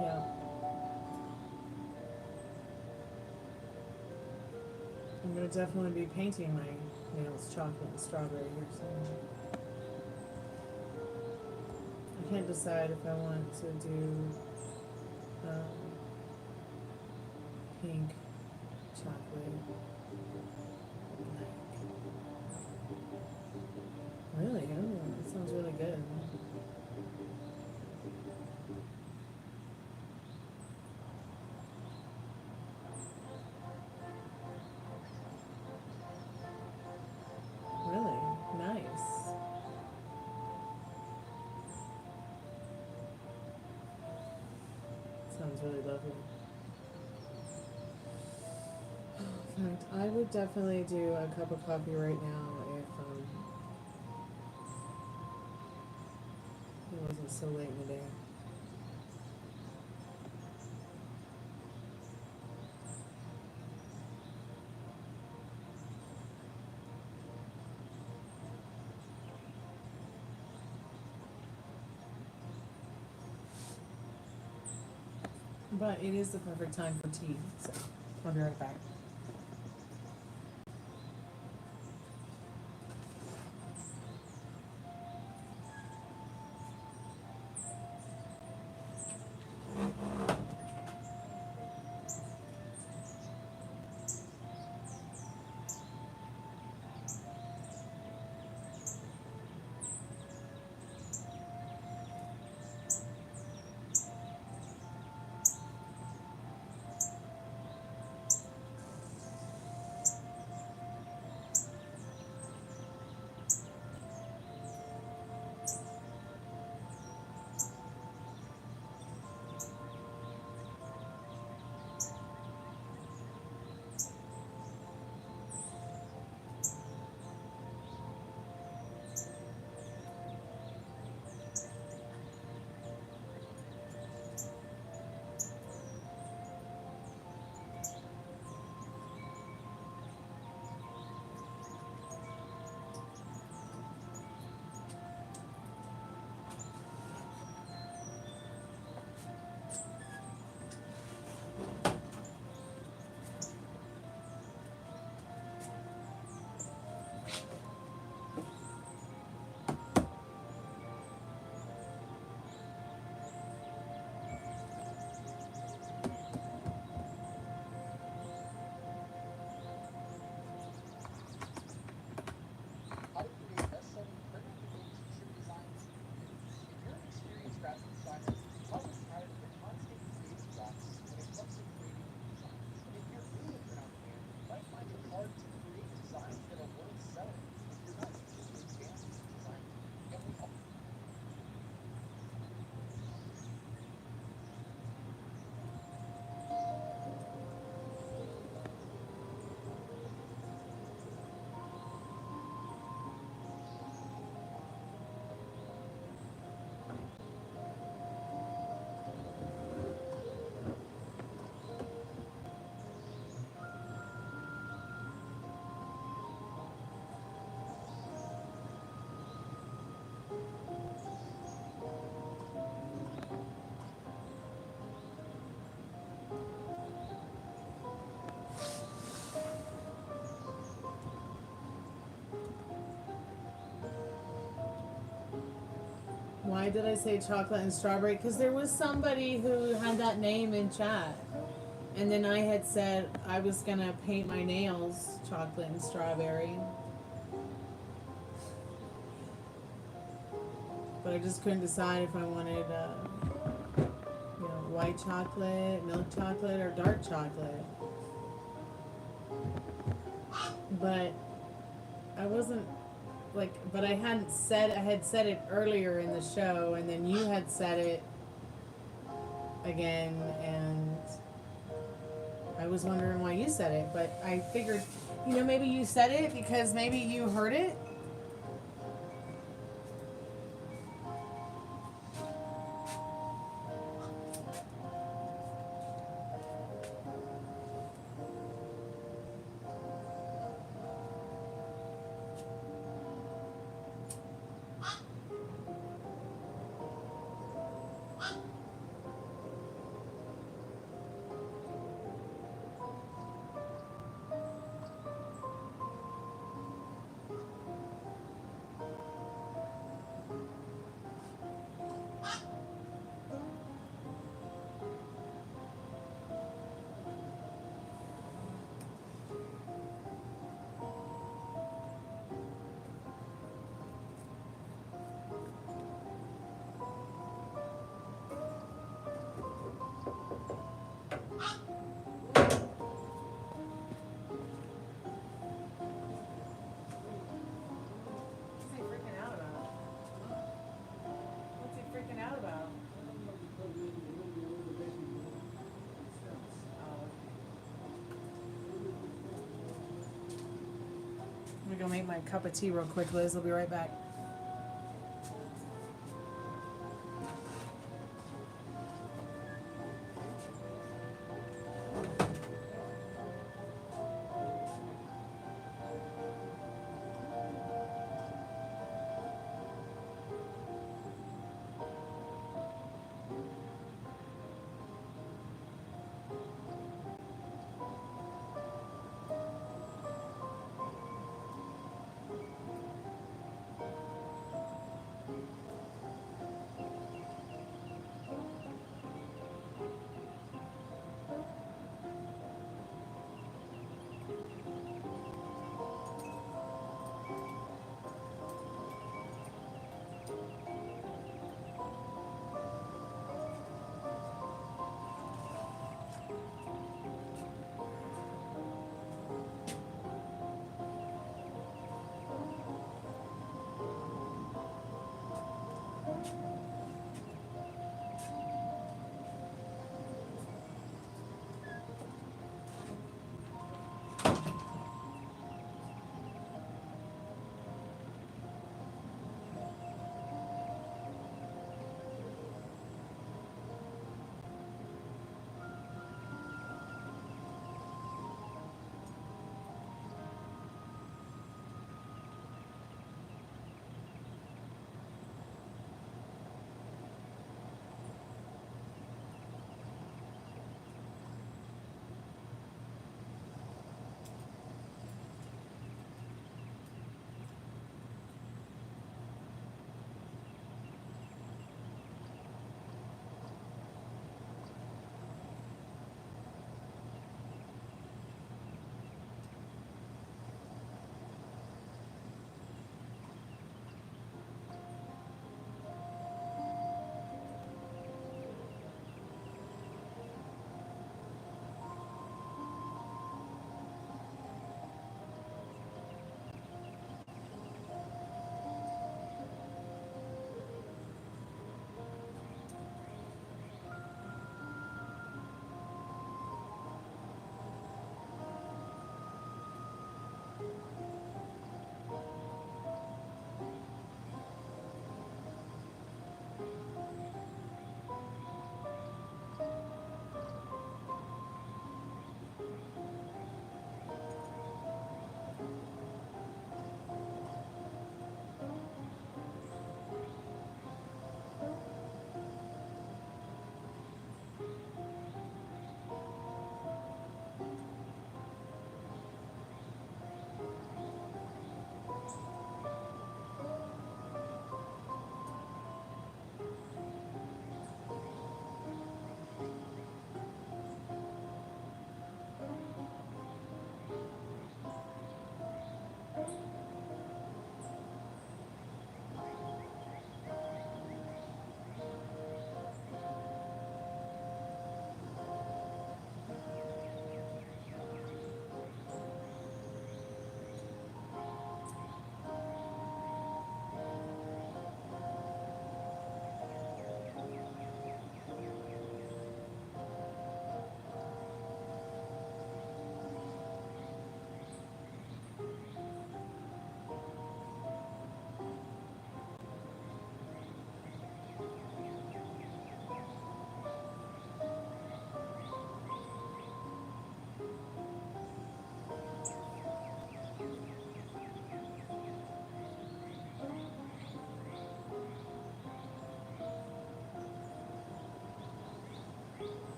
Yeah. I'm gonna definitely be painting my nails chocolate and strawberry here soon. I can't decide if I want to do pink, chocolate, black. Really? Oh, that sounds really good. Really? Nice. Sounds really lovely. In fact, I would definitely do a cup of coffee right now if it wasn't so late in the day. But it is the perfect time for tea, so I'll be right back. How to create best-selling print-on-demand t-shirt designs. If you're an experienced graphic designer, probably tired of the constant creative blocks when it comes to creating new designs. If you're new to print-on-demand, you might find it hard to create designs that are worth selling if you're not used to advanced design. And we all Why did I say chocolate and strawberry? Because there was somebody who had that name in chat. And then I had said I was going to paint my nails chocolate and strawberry. But I just couldn't decide if I wanted, white chocolate, milk chocolate, or dark chocolate. but I wasn't like, but I had said it earlier in the show, and then you had said it again, and I was wondering why you said it, but I figured, maybe you said it because maybe you heard it. What's he freaking out about? What's he freaking out about? I'm gonna go make my cup of tea real quick, Liz. I'll be right back.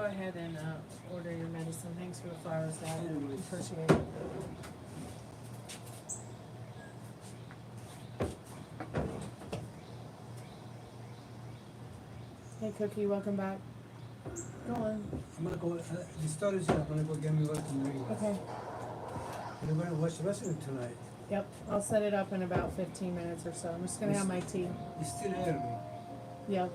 ahead and order your medicine. Thanks for the flowers, Dad. Anyways. Appreciate it. Hey, Cookie, welcome back. Go on. I'm gonna go, the storage here, I'm gonna go get me what to drink. Okay. We're gonna watch wrestling tonight. Yep, I'll set it up in about 15 minutes or so. I'm just gonna have my tea. It's still early. Yep.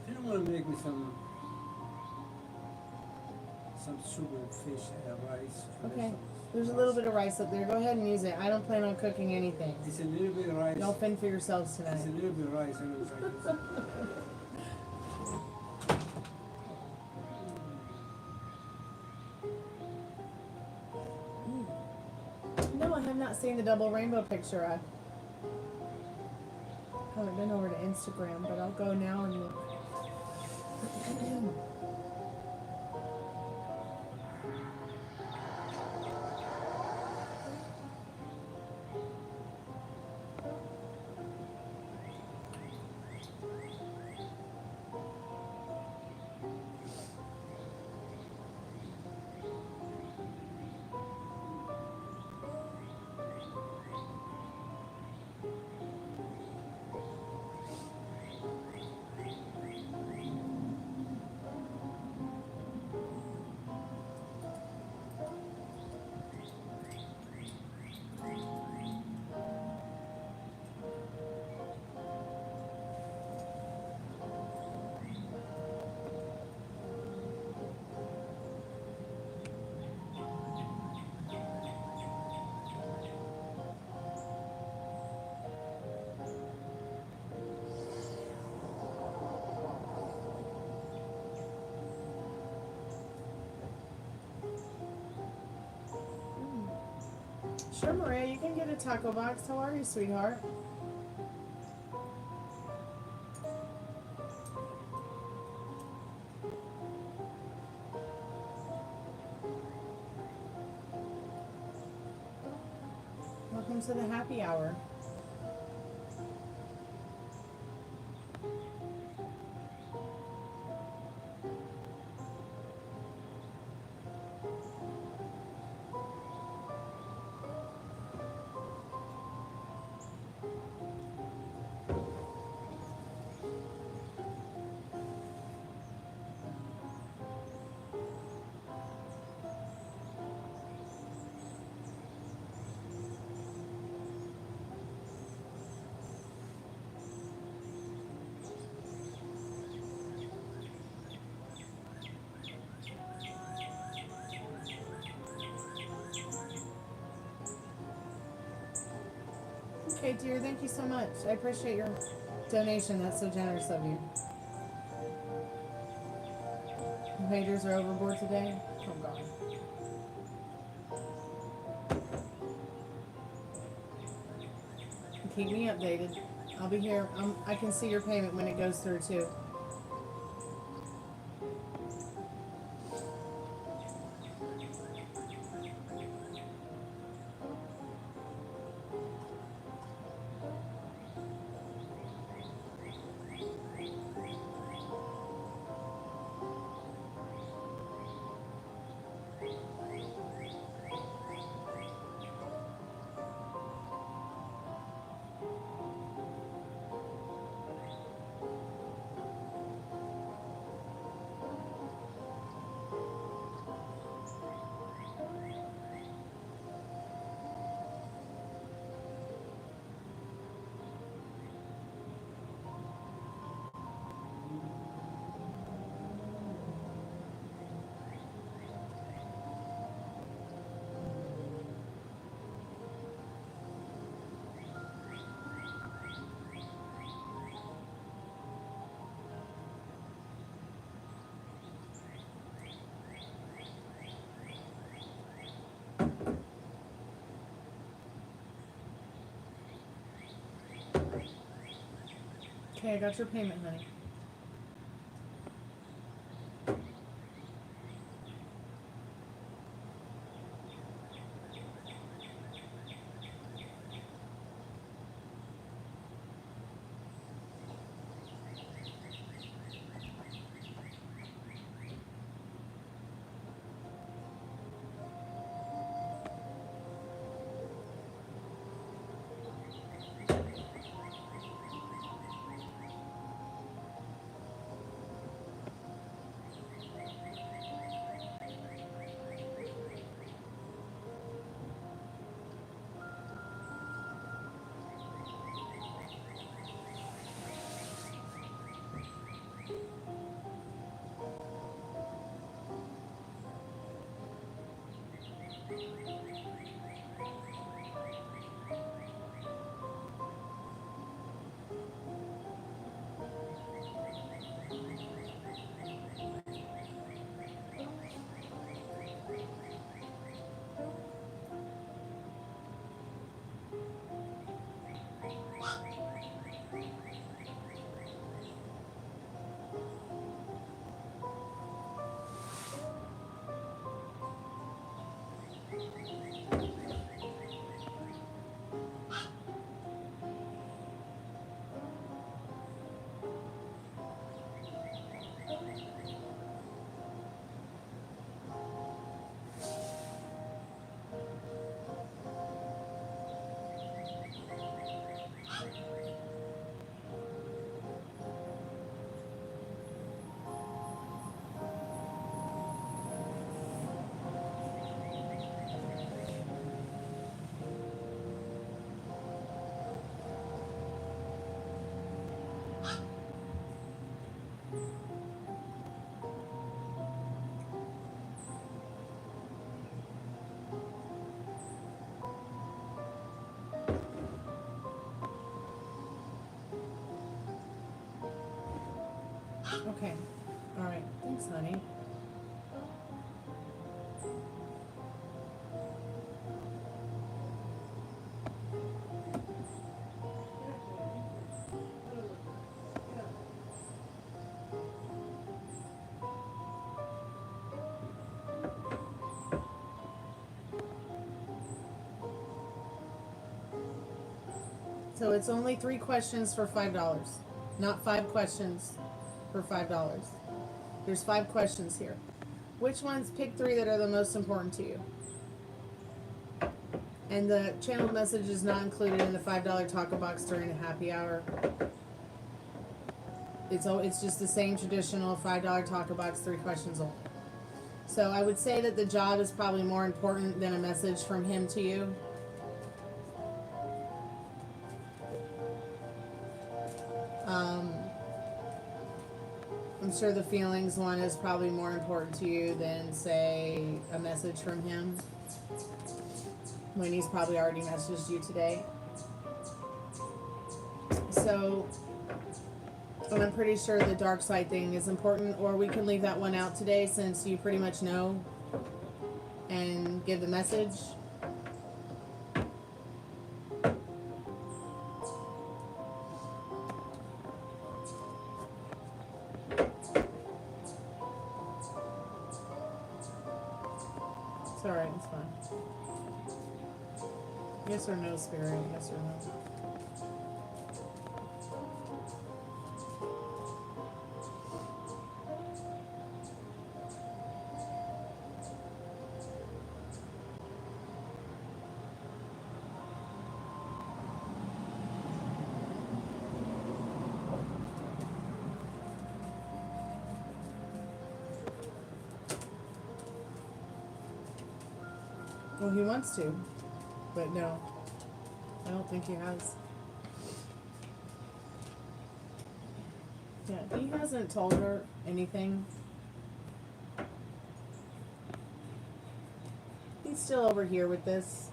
You don't wanna make me some sugar, fish, rice. and Okay. vegetables. There's a little bit of rice up there. Go ahead and use it. I don't plan on cooking anything. It's a little bit of rice. Y'all fend for yourselves tonight. It's a little bit of rice. I know it's like this. No, I have not seen the double rainbow picture. I haven't been over to Instagram, but I'll go now and look. Sure, Maria, you can get a taco box. How are you, sweetheart? Welcome to the happy hour. Okay, dear, thank you so much. I appreciate your donation. That's so generous of you. The haters are overboard today. Oh, God. Keep me updated. I'll be here. I can see your payment when it goes through, too. Okay, I got your payment, honey. Okay. All right. Thanks, honey. So it's only 3 questions for $5, not 5 questions for $5. There's 5 questions here. Which ones? Pick 3 that are the most important to you. And the channeled message is not included in the $5 Tacobox during the happy hour. It's just the same traditional $5 Tacobox, 3 questions only. So I would say that the job is probably more important than a message from him to you. I'm sure the feelings one is probably more important to you than, say, a message from him, when he's probably already messaged you today. So, and I'm pretty sure the dark side thing is important, or we can leave that one out today since you pretty much know, and give the message. It's alright, it's fine. Yes or no, Spirit? Yes or no? Well, he wants to, but no, I don't think he has. Yeah, he hasn't told her anything. He's still over here with this.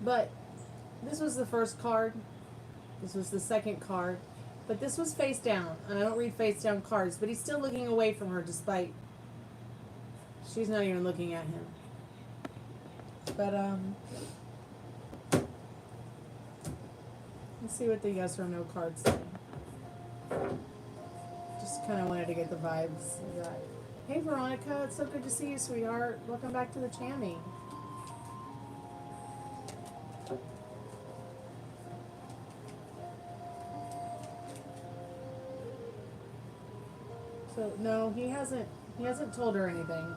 But this was the first card. This was the second card. But this was face down. And I don't read face down cards, but he's still looking away from her despite she's not even looking at him. But let's see what the yes or no cards say. Just kind of wanted to get the vibes of that. Hey Veronica, it's so good to see you, sweetheart. Welcome back to the Chammy. So no, he hasn't told her anything.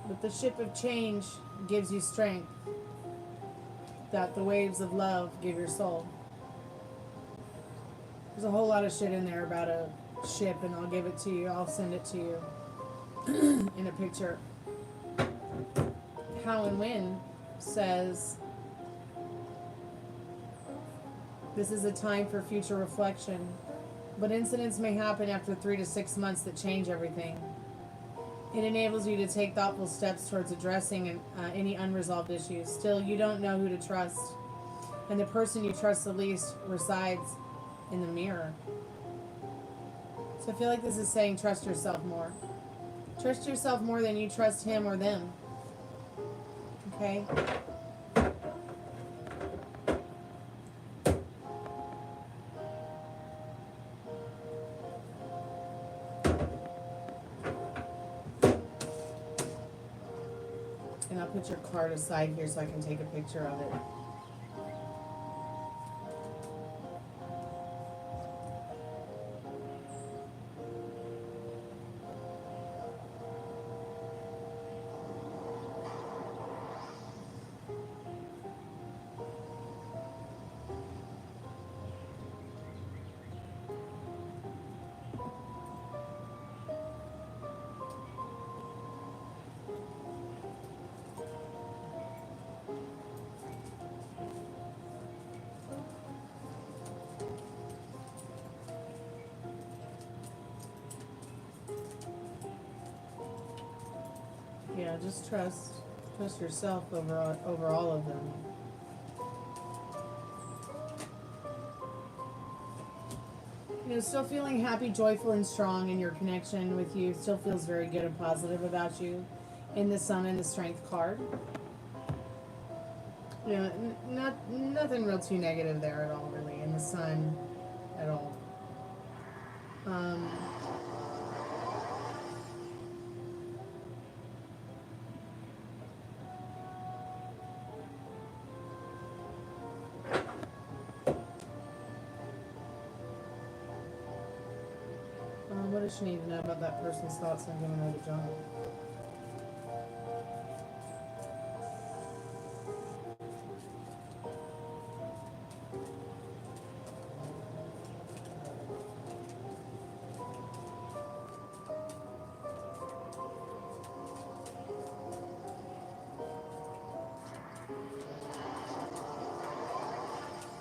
But the ship of change gives you strength that the waves of love give your soul. There's a whole lot of shit in there about a ship, and I'll give it to you. I'll send it to you in a picture. How and When says, this is a time for future reflection, but incidents may happen after 3 to 6 months that change everything. It enables you to take thoughtful steps towards addressing any unresolved issues. Still, you don't know who to trust, and the person you trust the least resides in the mirror. So I feel like this is saying trust yourself more. Trust yourself more than you trust him or them. Okay? And I'll put your card aside here so I can take a picture of it. Yeah, just trust yourself over all of them. You know, still feeling happy, joyful, and strong in your connection with you. Still feels very good and positive about you in the Sun and the Strength card. You know, nothing real too negative there at all, really, in the Sun at all. What does she need to know about that person's thoughts on giving her the job?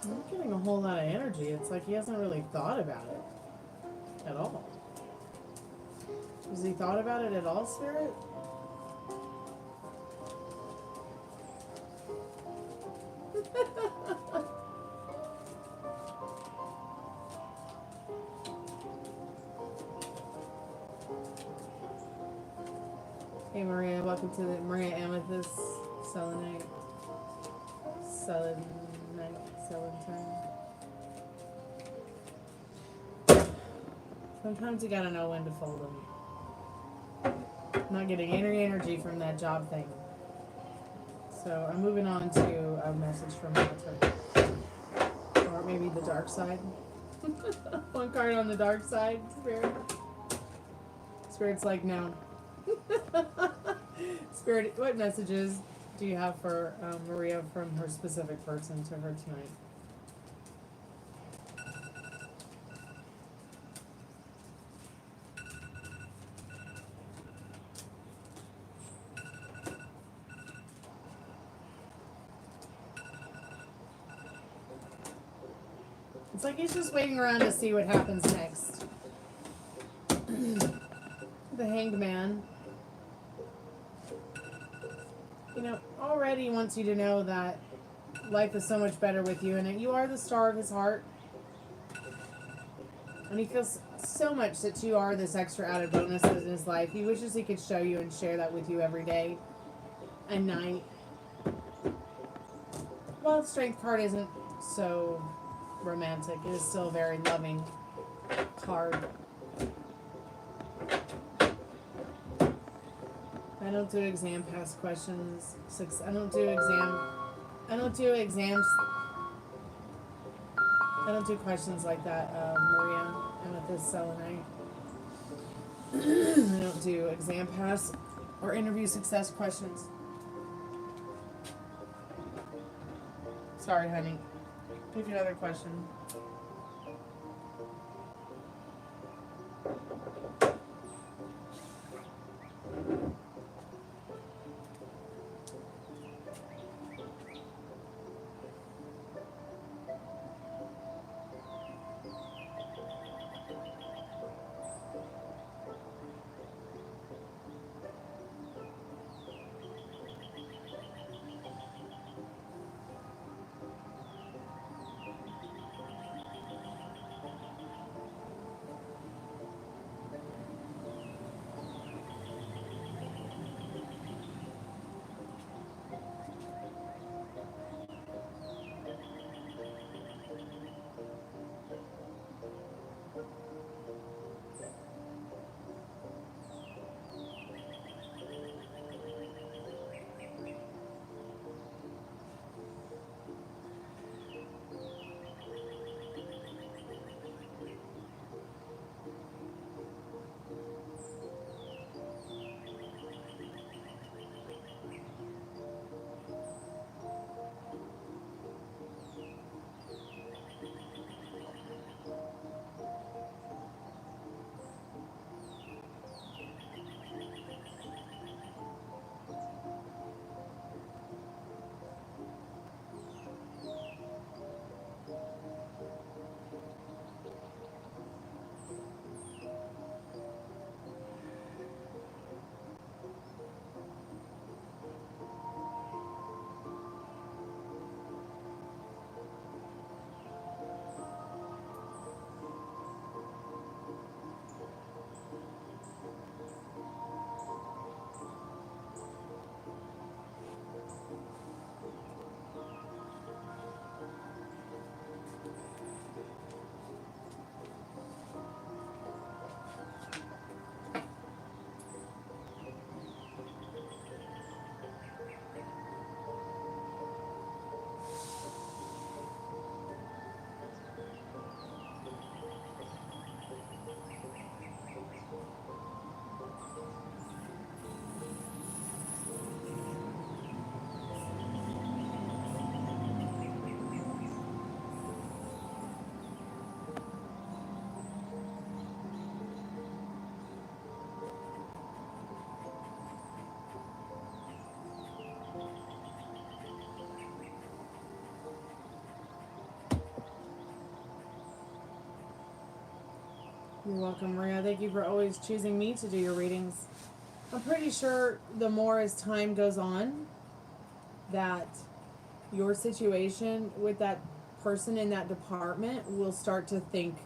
I'm not getting a whole lot of energy. It's like he hasn't really thought about it at all. Has he thought about it at all, Spirit? Hey Maria, welcome to the Maria Amethyst Selenite. Sometimes you gotta know when to fold them. I'm not getting any energy from that job thing. So I'm moving on to a message from Walter. Or maybe the dark side. One card on the dark side, Spirit. Spirit's like, no. Spirit, what messages do you have for Maria from her specific person to her tonight? It's like he's just waiting around to see what happens next. The Hanged Man. You know, already wants you to know that life is so much better with you and that you are the star of his heart. And he feels so much that you are this extra added bonus in his life. He wishes he could show you and share that with you every day and night. Well, the Strength card isn't so romantic. It is still a very loving card. I don't do exam pass questions. I don't do exams. I don't do questions like that, Maria. Amethyst Selenite. I don't do exam pass or interview success questions. Sorry, honey. Pick another question. You're welcome, Maria. Thank you for always choosing me to do your readings. I'm pretty sure the more as time goes on, that your situation with that person in that department will start to think.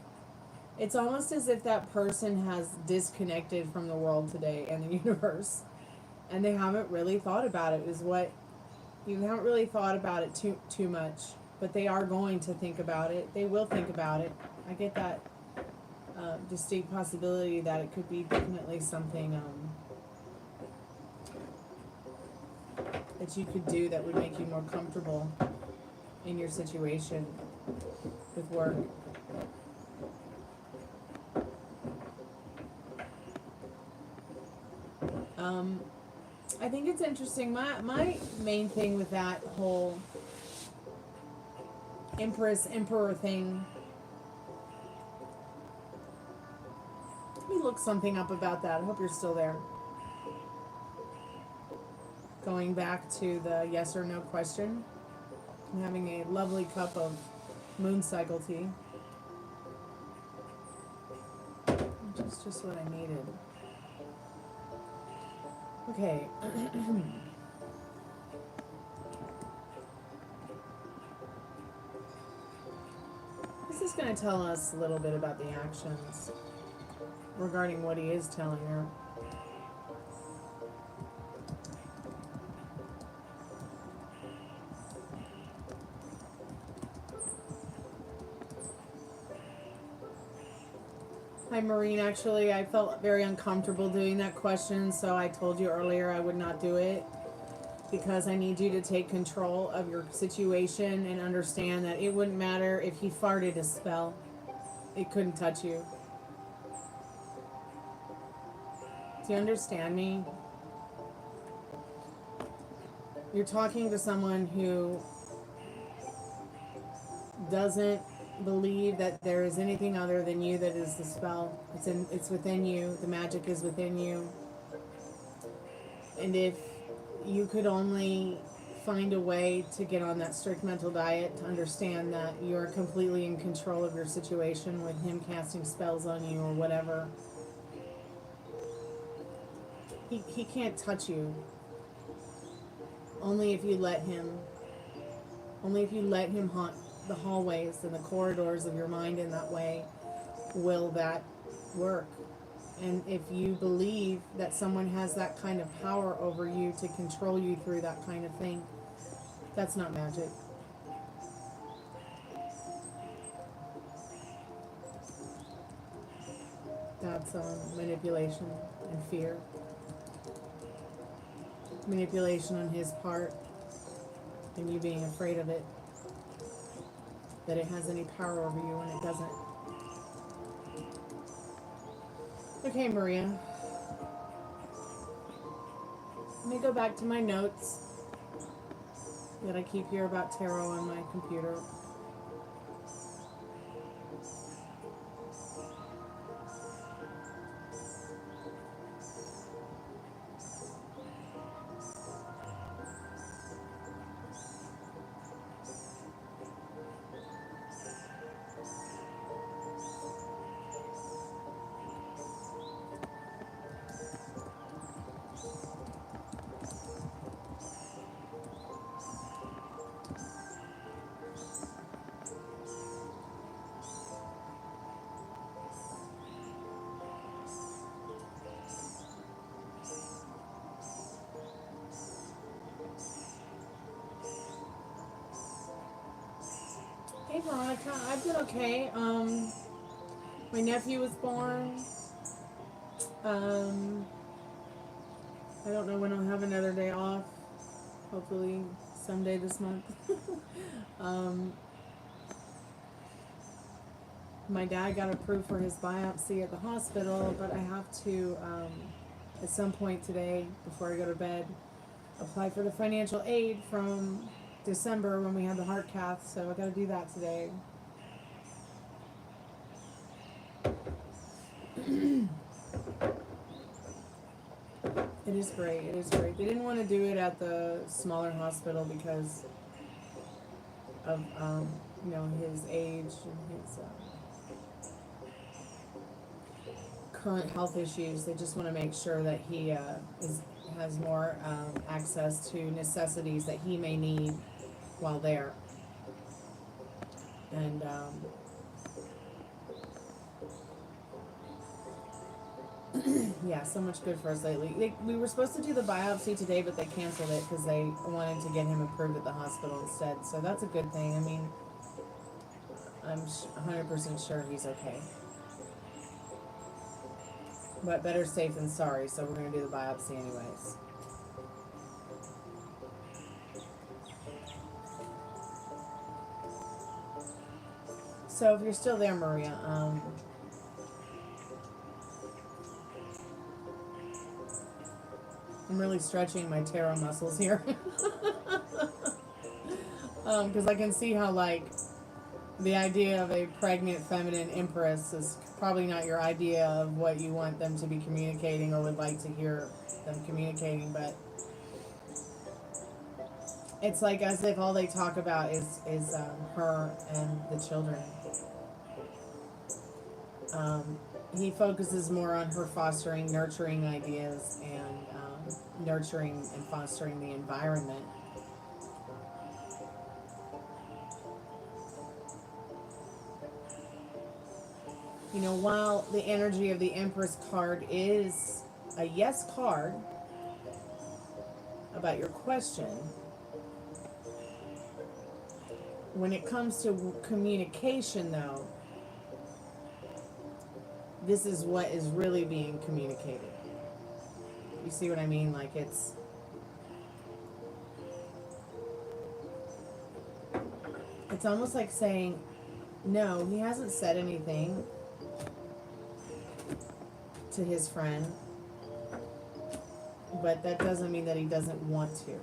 It's almost as if that person has disconnected from the world today and the universe, and they haven't really thought about it. Is what you haven't really thought about it too much, but they are going to think about it. They will think about it. I get that distinct possibility that it could be definitely something that you could do that would make you more comfortable in your situation with work. I think it's interesting. My main thing with that whole Emperor thing. Let me look something up about that. I hope you're still there. Going back to the yes or no question. I'm having a lovely cup of moon cycle tea. Just what I needed. Okay. This is going to tell us a little bit about the actions regarding what he is telling her. Hi, Maureen. Actually, I felt very uncomfortable doing that question, so I told you earlier I would not do it because I need you to take control of your situation and understand that it wouldn't matter if he farted a spell. It couldn't touch you. Do you understand me? You're talking to someone who doesn't believe that there is anything other than you that is the spell. It's within you. The magic is within you. And if you could only find a way to get on that strict mental diet to understand that you're completely in control of your situation with him casting spells on you or whatever. He can't touch you. Only if you let him. Only if you let him haunt the hallways and the corridors of your mind in that way will that work. And if you believe that someone has that kind of power over you to control you through that kind of thing, that's not magic. That's manipulation and fear. Manipulation on his part and you being afraid of it. That it has any power over you when it doesn't. Okay, Maria. Let me go back to my notes that I keep here about tarot on my computer. Hey Veronica, I've been okay. My nephew was born. I don't know when I'll have another day off. Hopefully someday this month. My dad got approved for his biopsy at the hospital, but I have to, at some point today, before I go to bed, apply for the financial aid from December when we had the heart cath, so I gotta do that today. It is great, it is great. They didn't want to do it at the smaller hospital because of, you know, his age and his, current health issues. They just want to make sure that he has more access to necessities that he may need while there. And yeah, so much good for us lately. We were supposed to do the biopsy today, but they canceled it because they wanted to get him approved at the hospital instead. So that's a good thing. I mean, I'm 100% sure he's okay. But better safe than sorry, so we're going to do the biopsy anyways. So if you're still there, Maria, I'm really stretching my tarot muscles here. Because I can see how, like, the idea of a pregnant feminine empress is probably not your idea of what you want them to be communicating or would like to hear them communicating, but it's like as if all they talk about is her and the children. He focuses more on her fostering, nurturing ideas and nurturing and fostering the environment. You know, while the energy of the Empress card is a yes card about your question, when it comes to communication, though, this is what is really being communicated. You see what I mean? Like it's almost like saying, no, he hasn't said anything to his friend, but that doesn't mean that he doesn't want to.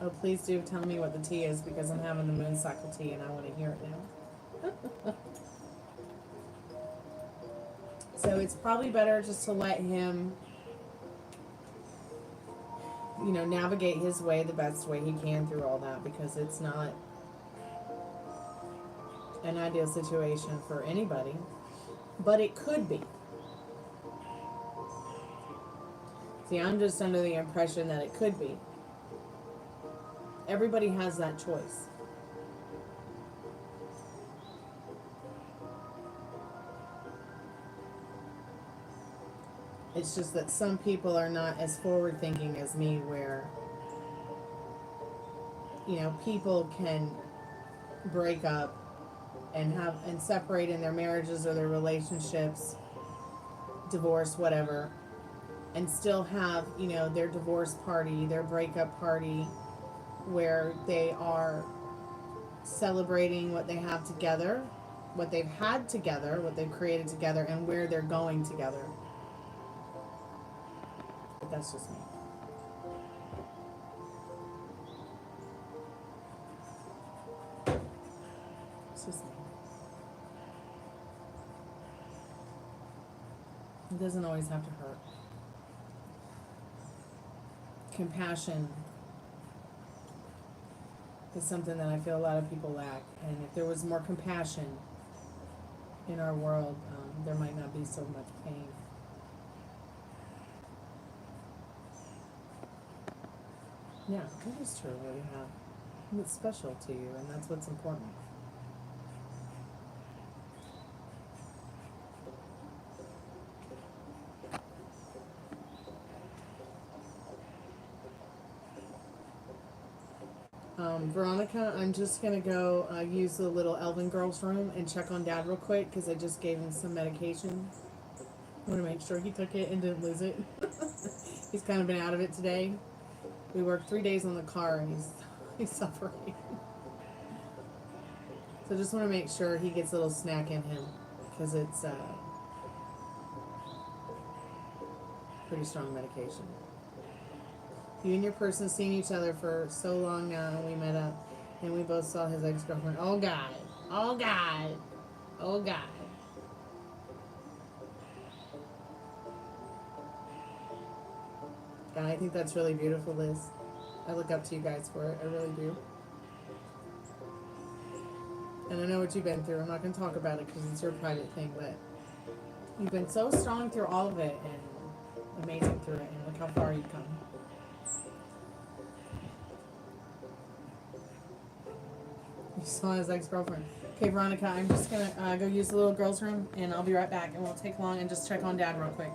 Oh, please do tell me what the tea is, because I'm having the moon cycle tea and I want to hear it now. So it's probably better just to let him, you know, navigate his way the best way he can through all that, because it's not an ideal situation for anybody, but it could be. See, I'm just under the impression that it could be. Everybody has that choice. It's just that some people are not as forward thinking as me, where, you know, people can break up and separate in their marriages or their relationships, divorce, whatever, and still have, you know, their divorce party, their breakup party, where they are celebrating what they have together, what they've had together, what they've created together, and where they're going together. But that's just me. It's just me. It doesn't always have to hurt. Compassion is something that I feel a lot of people lack. And if there was more compassion in our world, there might not be so much pain. Yeah, it is true what you have. It's special to you, and that's what's important. Veronica, I'm just going to go use the little Elven girl's room and check on Dad real quick, because I just gave him some medication. I want to make sure he took it and didn't lose it. He's kind of been out of it today. We worked 3 days on the car and he's suffering. So just want to make sure he gets a little snack in him, because it's pretty strong medication. You and your person seen each other for so long now, and we met up, and we both saw his ex-girlfriend. Oh God, oh God, oh God. And I think that's really beautiful, Liz. I look up to you guys for it. I really do. And I know what you've been through. I'm not going to talk about it because it's your private thing, but you've been so strong through all of it and amazing through it. And look how far you've come. You saw his ex-girlfriend. Okay, Veronica, I'm just going to go use the little girl's room, and I'll be right back. It won't take long, and just check on Dad real quick.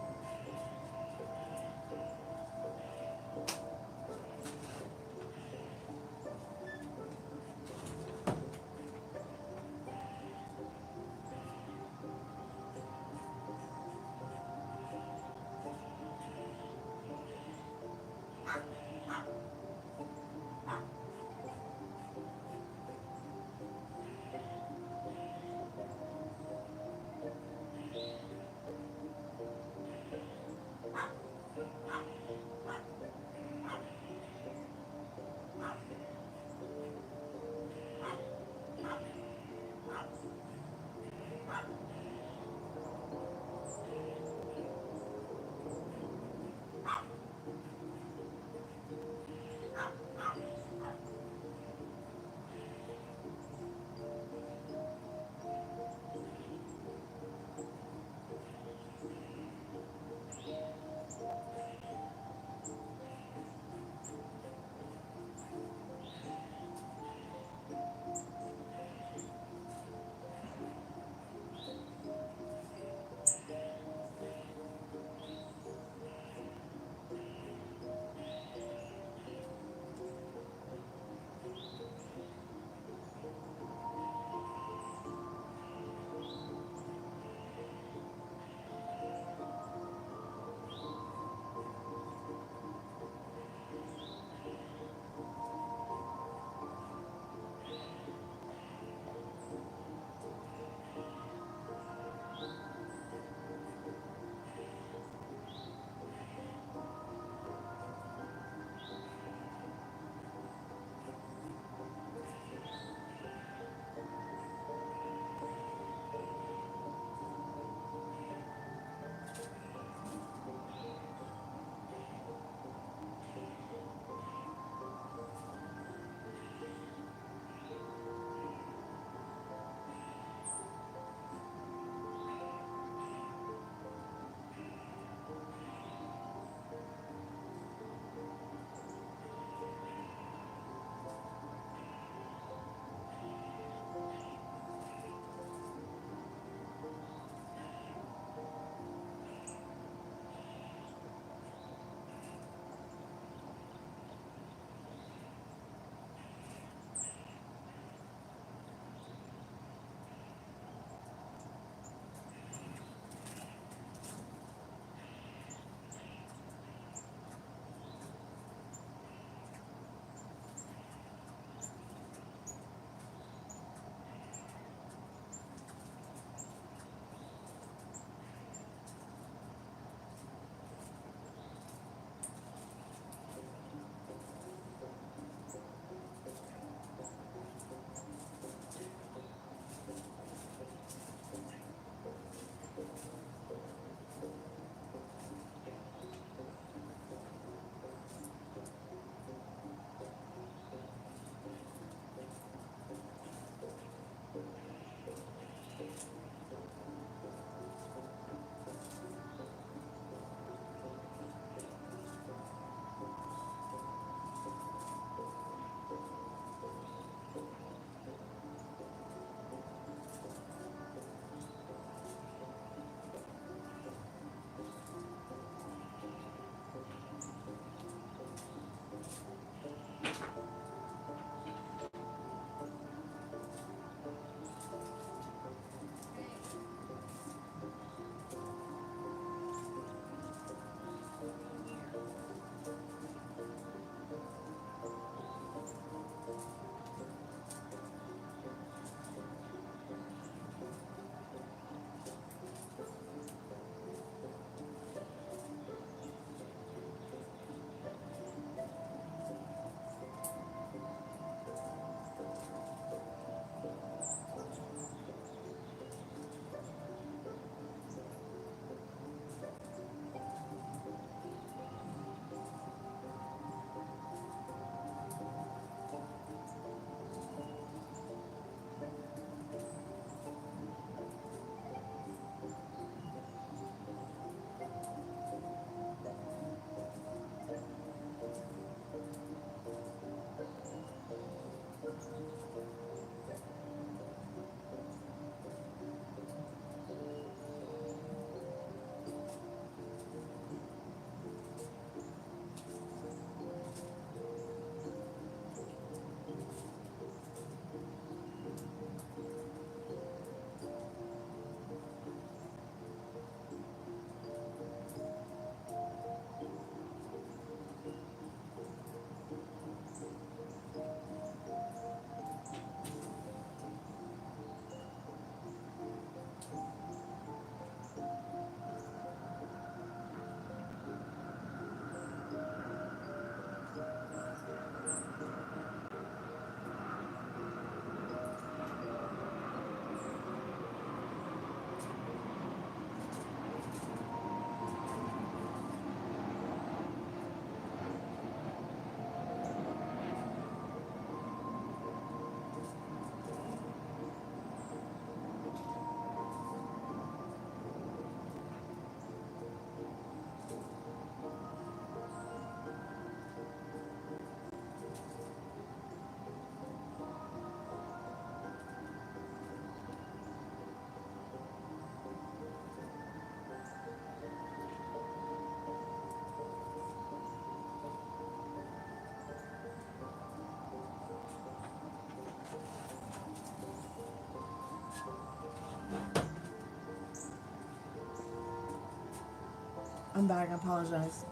I'm back. I apologize.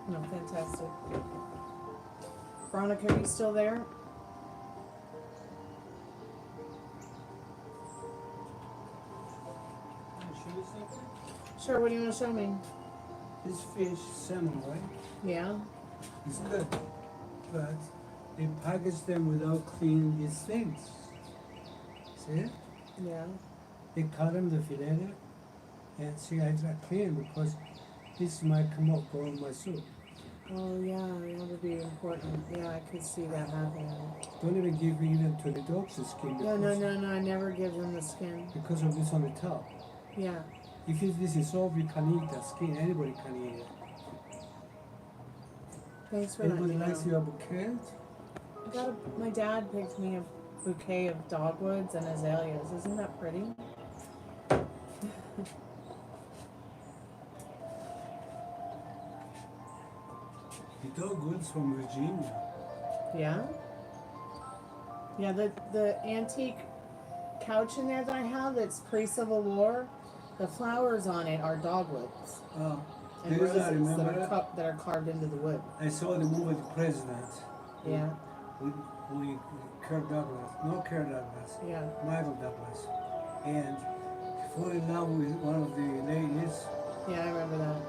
No, fantastic. Veronica, are you still there? Can I show you something? Sure, what do you want to show me? This fish, salmon, right? Yeah? It's good. But they package them without cleaning these things. See it? Yeah. They cut them, the fillet, and see, I try clean because this might come up on my soup. Oh, yeah, that would be important. Yeah, I could see that happening. Don't even give even to the dogs the skin No, because, no, I never give them the skin. because of this on the top. Yeah. If this is soft, you can eat the skin. Anybody can eat it. Thanks for Anybody letting me likes know. your bouquet? My dad picked me a bouquet of dogwoods and azaleas. Isn't that pretty? The dogwoods from Virginia. Yeah? Yeah, the antique couch in there that I have that's pre-Civil War, the flowers on it are dogwoods and There is, I roses remember that are carved into the wood. I saw the movie The President. Yeah, With Kirk Douglas. No Kirk Douglas. yeah, Michael Douglas. And he fell in love with one of the ladies. yeah, I remember that.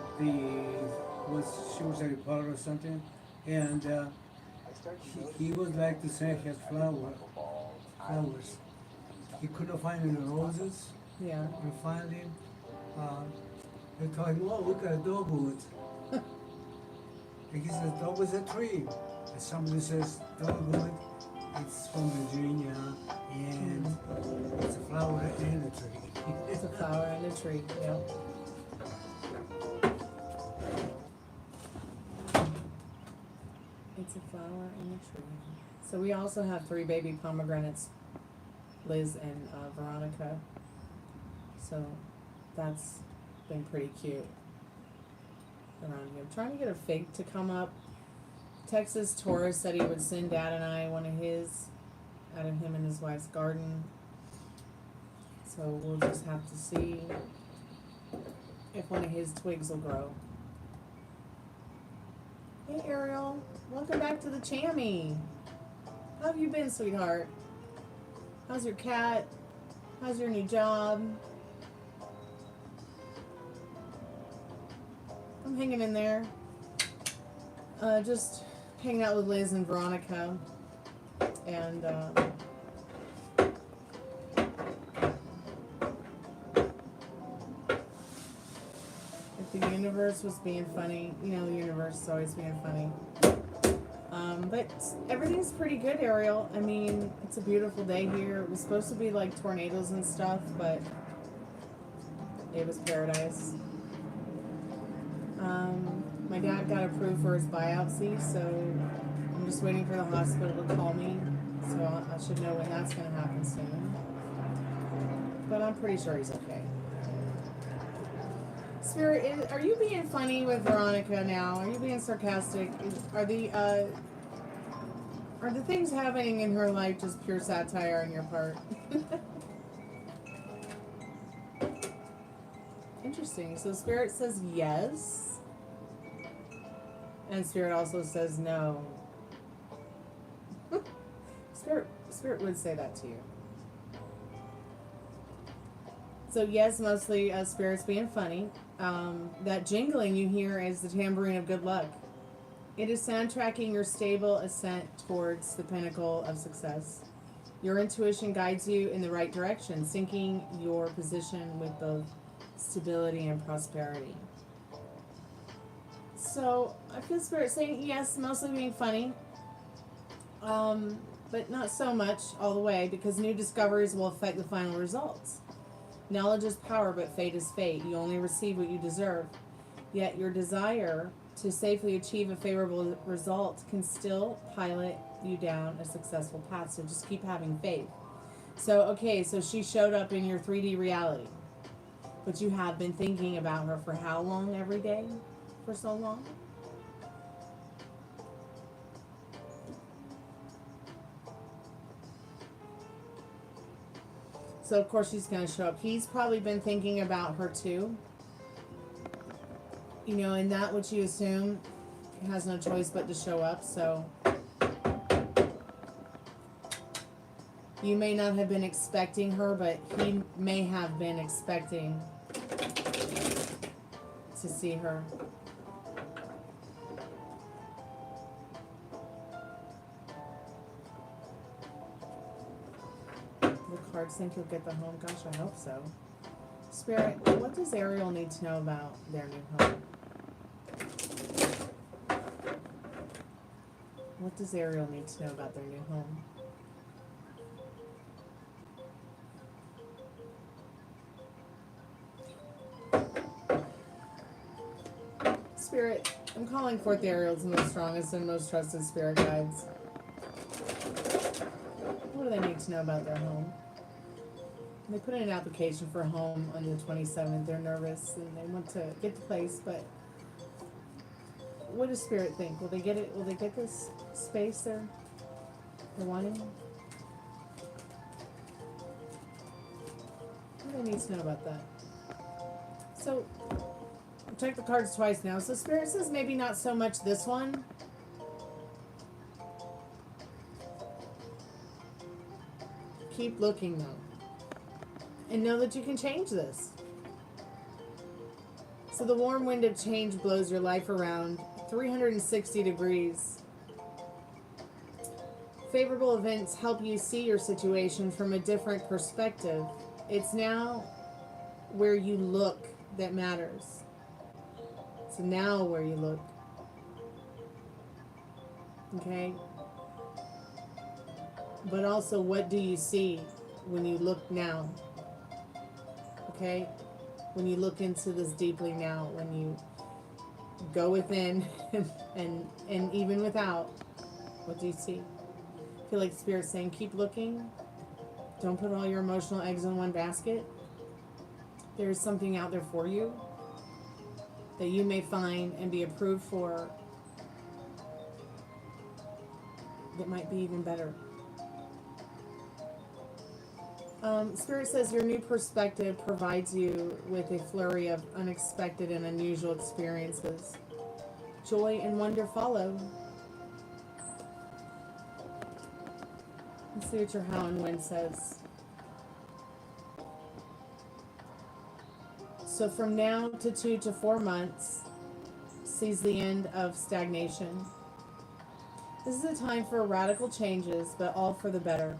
She was a reporter or something. And he would like to say he had flowers. He couldn't find any roses. Yeah. And finally, they told him, oh, look at a dogwood. And he says, dogwood's a tree. And somebody says, dogwood, it's from Virginia, and it's a flower and a tree. It's a flower and a tree, yeah. It's a flower and a tree. So we also have 3 baby pomegranates, Liz and Veronica. So that's been pretty cute around here. I'm trying to get a fig to come up. Texas Taurus said he would send Dad and I one of his out of him and his wife's garden. So we'll just have to see if one of his twigs will grow. Hey Ariel, welcome back to the Chammy. How have you been, sweetheart? How's your cat? How's your new job? I'm hanging in there. Just hanging out with Liz and Veronica. And if the universe was being funny, you know the universe is always being funny. But everything's pretty good, Ariel. I mean, it's a beautiful day here. It was supposed to be like tornadoes and stuff, but it was paradise. My dad got approved for his biopsy, so I'm just waiting for the hospital to call me. So I should know when that's going to happen soon. But I'm pretty sure he's okay. Spirit, are you being funny with Veronica now? Are you being sarcastic? Are the things happening in her life just pure satire on your part? Interesting. So Spirit says yes. And Spirit also says no. Spirit would say that to you. So yes, mostly Spirit's being funny. That jingling you hear is the tambourine of good luck. It is soundtracking your stable ascent towards the pinnacle of success. Your intuition guides you in the right direction, syncing your position with both stability and prosperity. So I feel Spirit saying yes, mostly being funny, but not so much all the way, because new discoveries will affect the final results. Knowledge is power, but fate is fate. You only receive what you deserve. Yet your desire to safely achieve a favorable result can still pilot you down a successful path. So just keep having faith. So, okay, so she showed up in your 3D reality. But you have been thinking about her for how long every day? For so long? So of course she's going to show up. He's probably been thinking about her too. You know, and that which you assume has no choice but to show up, so you may not have been expecting her, but he may have been expecting to see her. The cards think you'll get the home. Gosh, I hope so. Spirit, what does Ariel need to know about their new home? What does Ariel need to know about their new home? Spirit, I'm calling forth Ariel's most strongest and most trusted spirit guides. What do they need to know about their home? They put in an application for a home on the 27th. They're nervous and they want to get the place, but what does Spirit think? Will they get it? Will they get this space they're wanting? What do they need to know about that? So, check the cards twice now. So Spirit says maybe not so much this one. Keep looking though. And know that you can change this. So the warm wind of change blows your life around 360 degrees. Favorable events help you see your situation from a different perspective. It's now where you look that matters. So now where you look. Okay? But also, what do you see when you look now? Okay? When you look into this deeply now, when you go within and even without, what do you see? I feel like the Spirit's saying, keep looking. Don't put all your emotional eggs in one basket. There's something out there for you that you may find and be approved for that might be even better. Spirit says your new perspective provides you with a flurry of unexpected and unusual experiences. Joy and wonder follow. Let's see what your how and when says. So from now to 2 to 4 months sees the end of stagnation. This is a time for radical changes, but all for the better.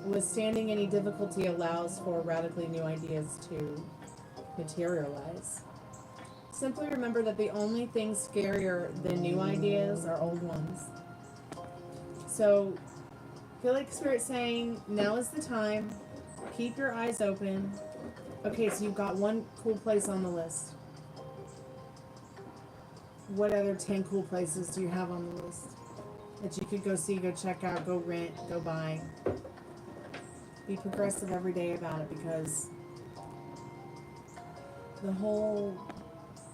Withstanding any difficulty allows for radically new ideas to materialize. Simply remember that the only thing scarier than new ideas are old ones. So, I feel like Spirit's saying, now is the time. Keep your eyes open. Okay, so you've got one cool place on the list. What other 10 cool places do you have on the list that you could go see, go check out, go rent, go buy? Be progressive every day about it, because the whole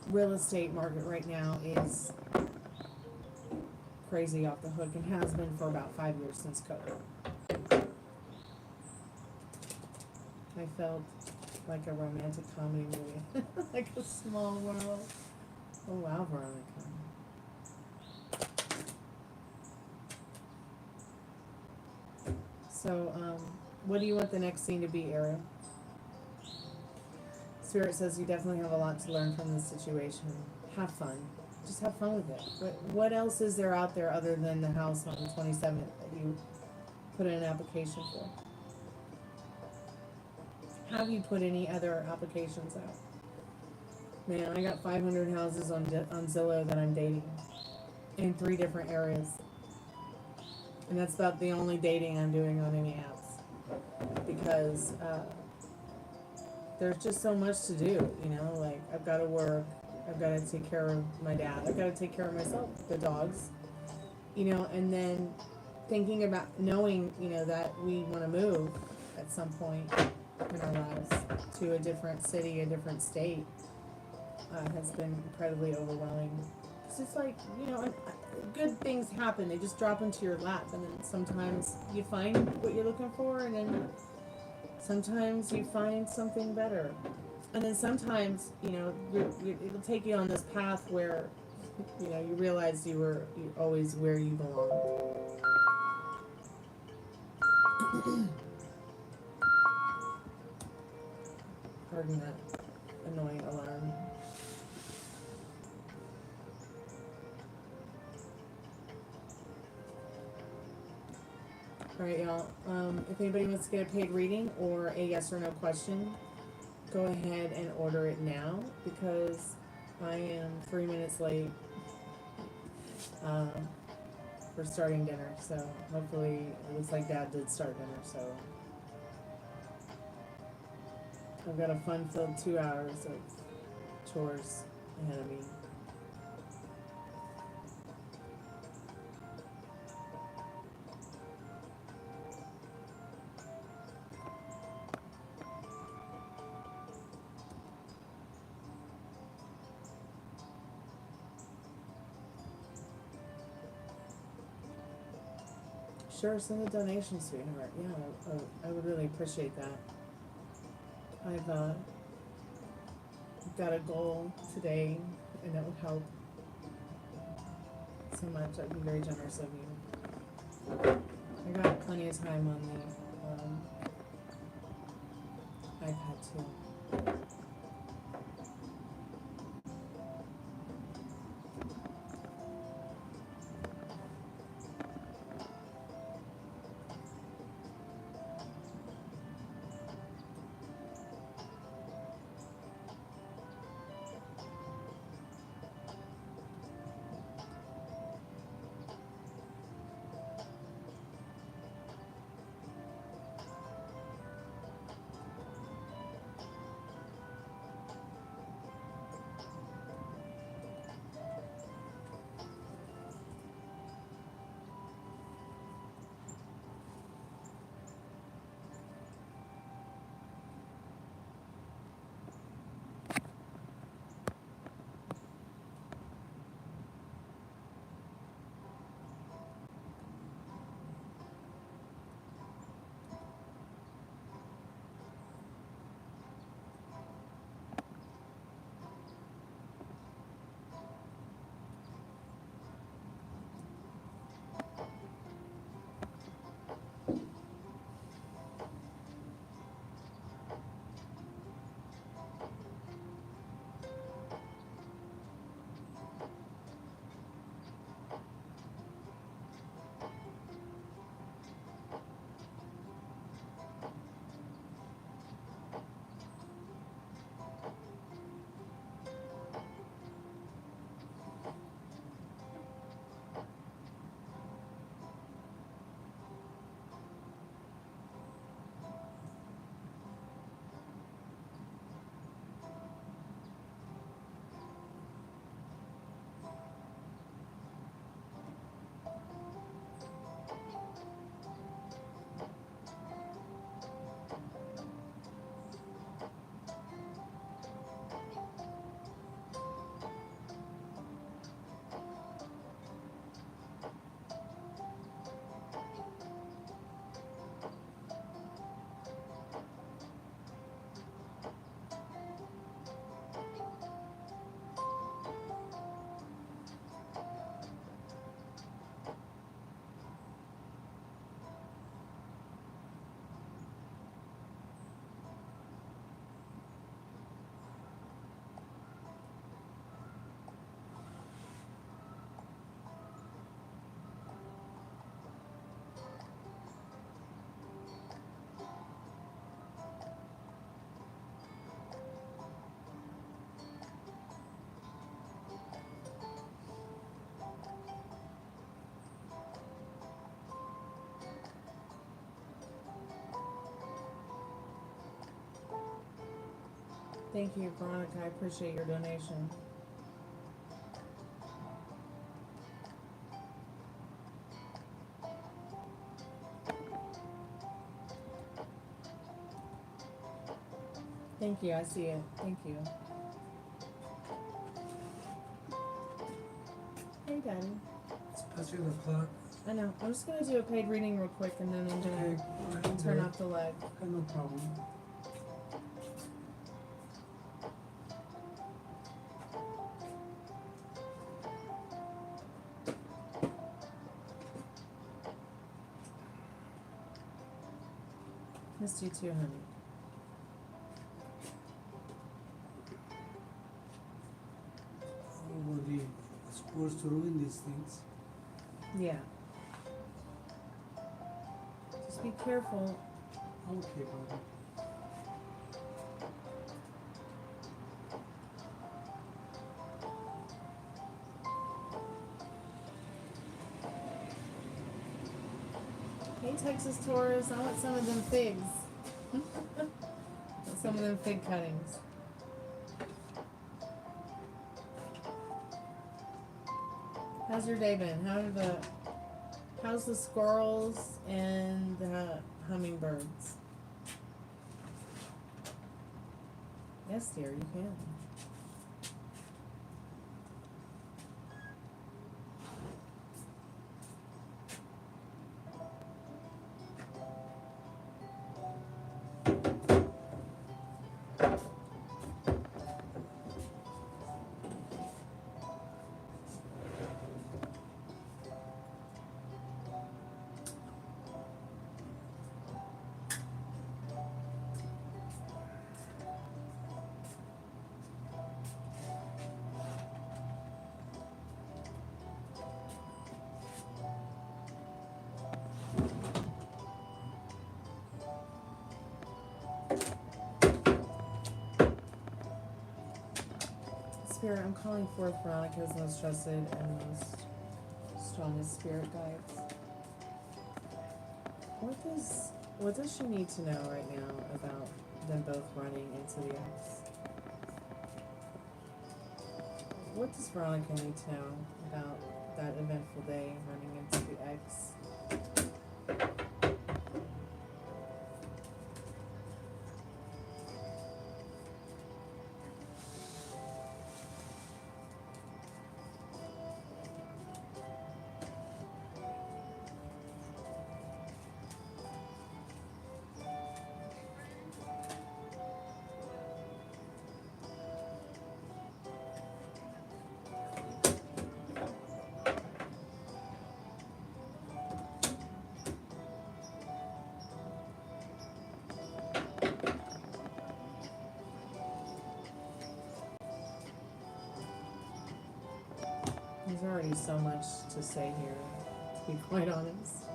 real estate market right now is crazy off the hook and has been for about 5 years since COVID. I felt like a romantic comedy movie, like a small world. Oh wow, Veronica. So, what do you want the next scene to be, Ariel? Spirit says you definitely have a lot to learn from this situation. Have fun. Just have fun with it. What else is there out there other than the house on the 27th that you put in an application for? Have you put any other applications out? Man, I got 500 houses on Zillow that I'm dating in 3 different areas. And that's about the only dating I'm doing on any apps. Because there's just so much to do, you know? Like, I've got to work. I've got to take care of my dad. I've got to take care of myself, the dogs. You know, and then thinking about knowing, you know, that we want to move at some point in our lives to a different city, a different state, has been incredibly overwhelming. It's just like, you know, good things happen. They just drop into your lap, and then sometimes you find what you're looking for, and then sometimes you find something better. And then sometimes, you know, it'll take you on this path where, you know, you realize you're always where you belong. Pardon that annoying alarm. Alright, y'all. If anybody wants to get a paid reading or a yes or no question, go ahead and order it now because I am 3 minutes late for starting dinner. So hopefully, it looks like Dad did start dinner. So I've got a fun-filled 2 hours of chores ahead of me. Sure, send a donation, sweetheart. Yeah, I would really appreciate that. I've got a goal today, and that would help so much. I'd be very generous of you. I got plenty of time on the iPad too. Thank you, Veronica. I appreciate your donation. Thank you. I see it. Thank you. Hey, Daddy. It's past 8 o'clock. I know. I'm just gonna do a paid reading real quick, and then I'm gonna turn off the leg. No problem. Missed you too, honey. Nobody is supposed to ruin these things. Yeah. Just be careful. Okay, brother. Hey, Texas Taurus, I want some of them figs. Some of them fig cuttings. How's your day been? How's the squirrels and the hummingbirds? Yes, dear, you can. Spirit, I'm calling forth Veronica's most trusted and most strongest spirit guides. What does she need to know right now about them both running into the X? What does Veronica need to know about that eventful day running into the X? There's already so much to say here, to be quite honest.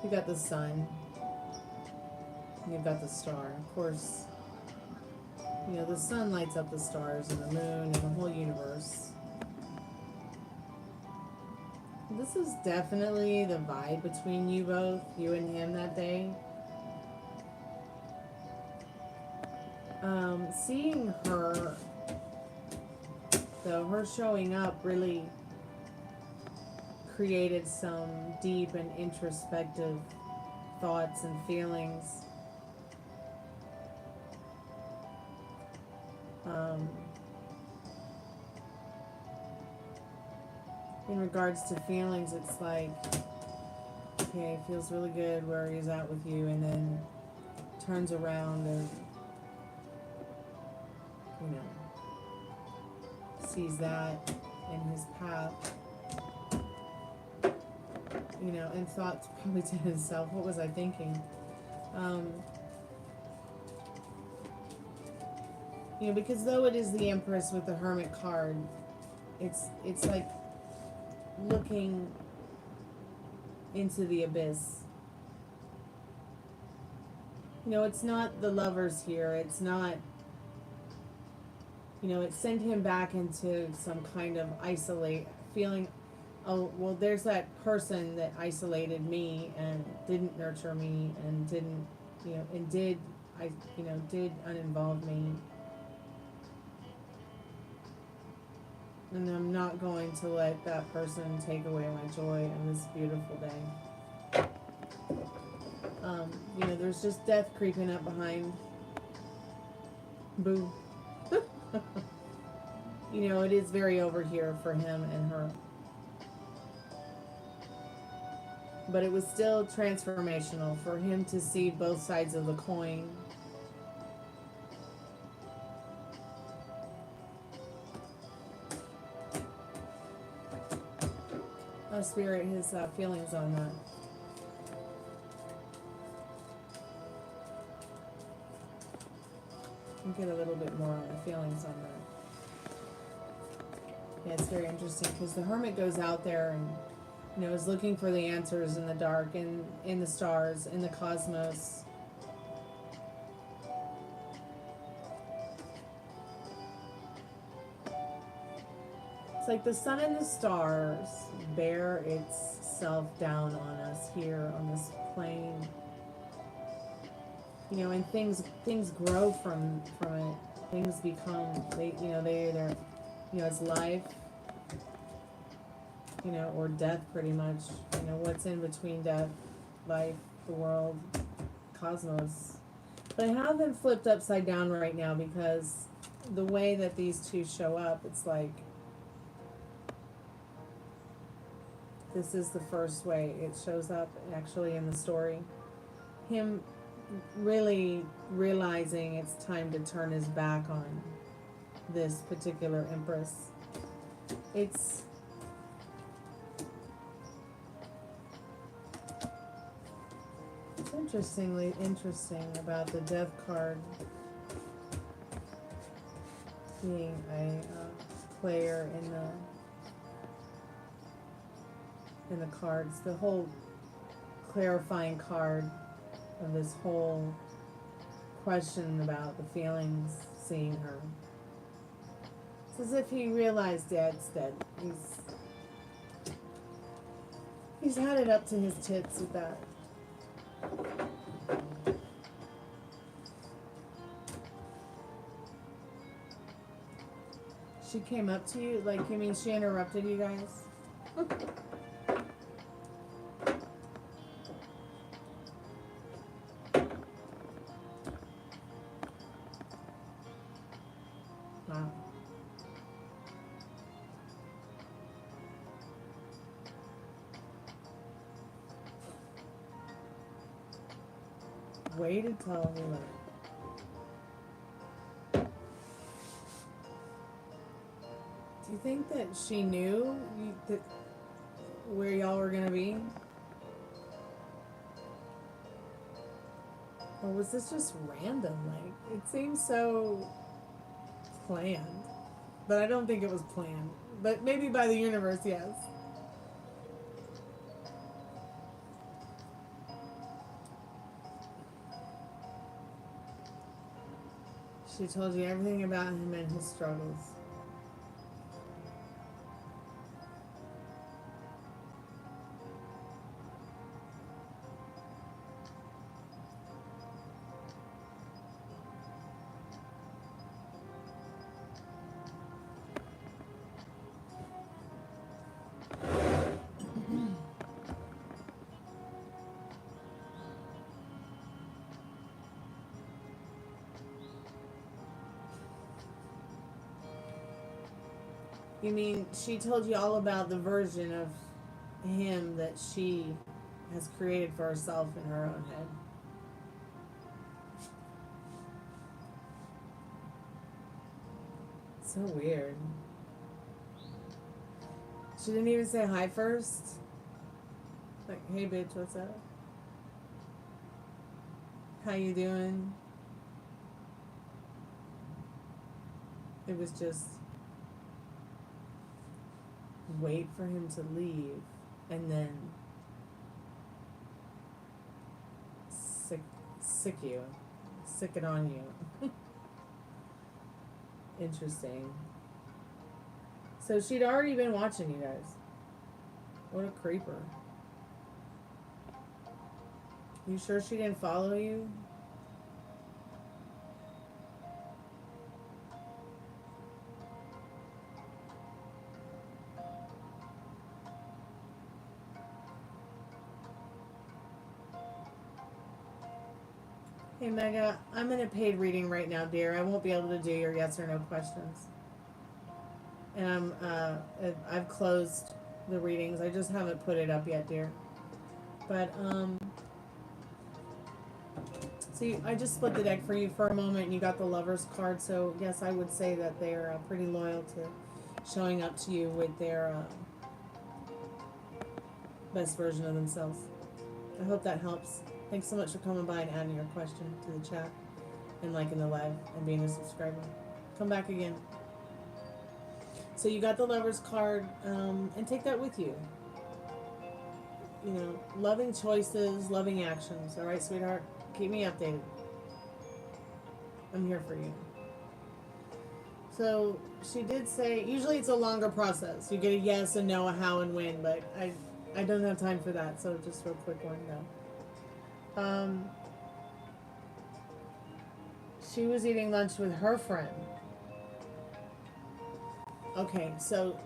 You got the sun, you've got the star. Of course, you know, the sun lights up the stars and the moon and the whole universe. This is definitely the vibe between you both, you and him that day. Seeing her, though, her showing up really created some deep and introspective thoughts and feelings. In regards to feelings, it's like, okay, it feels really good where he's at with you, and then turns around and, you know, sees that in his path, you know, and thought probably to himself, what was I thinking? You know, because though it is the Empress with the Hermit card, it's like looking into the abyss. You know, it's not the Lovers here. It's not, you know, it sent him back into some kind of feeling, oh, well, there's that person that isolated me and didn't nurture me and didn't, you know, and did uninvolve me. And I'm not going to let that person take away my joy on this beautiful day. You know, there's just death creeping up behind. Boo. You know, it is very over here for him and her. But it was still transformational for him to see both sides of the coin. Spirit, his feelings on that. get a little bit more on the feelings on that. Yeah, it's very interesting because the hermit goes out there and, you know, is looking for the answers in the dark and in the stars, in the cosmos. It's like the sun and the stars bear itself down on us here on this plane. You know, and things grow from it. Things become, they either, you know, it's life, you know, or death pretty much. You know, what's in between death, life, the world, cosmos. But I have them flipped upside down right now because the way that these two show up, it's like, this is the first way it shows up actually in the story. Him really realizing it's time to turn his back on this particular empress. It's interestingly interesting about the death card being a player in the cards. The whole clarifying card of this whole question about the feelings, seeing her. It's as if he realized Dad's dead. He's had it up to his tits with that. She came up to you? Like, you mean she interrupted you guys? Wow. Waited till he left. Do you think that she knew that where y'all were gonna be? Or was this just random? Like, it seems so planned. But I don't think it was planned. But maybe by the universe, yes. She told you everything about him and his struggles. You mean she told you all about the version of him that she has created for herself in her own head? So weird. She didn't even say hi first? Like, hey bitch, what's up? How you doing? It was just wait for him to leave and then sick it on you. Interesting. So she'd already been watching you guys. What a creeper. You sure she didn't follow you? Hey Mega, I'm in a paid reading right now, dear. I won't be able to do your yes or no questions. And I've closed the readings. I just haven't put it up yet, dear. But see, I just split the deck for you for a moment and you got the Lovers card, so yes, I would say that they're pretty loyal to showing up to you with their best version of themselves. I hope that helps. Thanks so much for coming by and adding your question to the chat. and liking the live and being a subscriber. Come back again. So you got the lover's card, and take that with you. You know, loving choices, loving actions. All right, sweetheart? Keep me updated. I'm here for you. So she did say, usually it's a longer process. You get a yes, a no, a how, and when, but I don't have time for that, so just real quick one though. She was eating lunch with her friend. Okay, so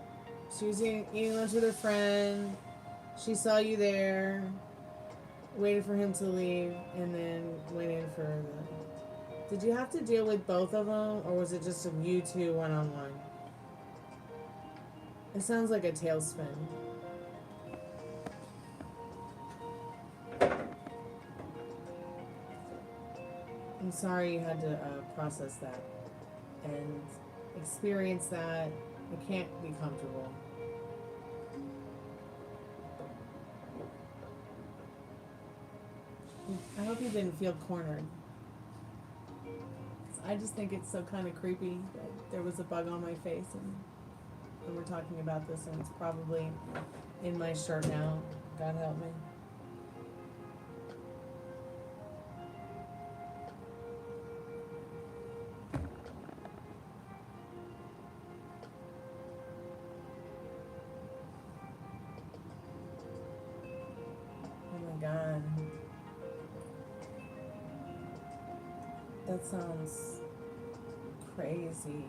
she was eating lunch with her friend. She saw you there, waited for him to leave, and then went in for the... Did you have to deal with both of them, or was it just you two one-on-one? It sounds like a tailspin. I'm sorry you had to process that and experience that. It can't be comfortable. I hope you didn't feel cornered. I just think it's so kind of creepy that there was a bug on my face, and we're talking about this, and it's probably in my shirt now. God help me. Oh my God. That sounds crazy.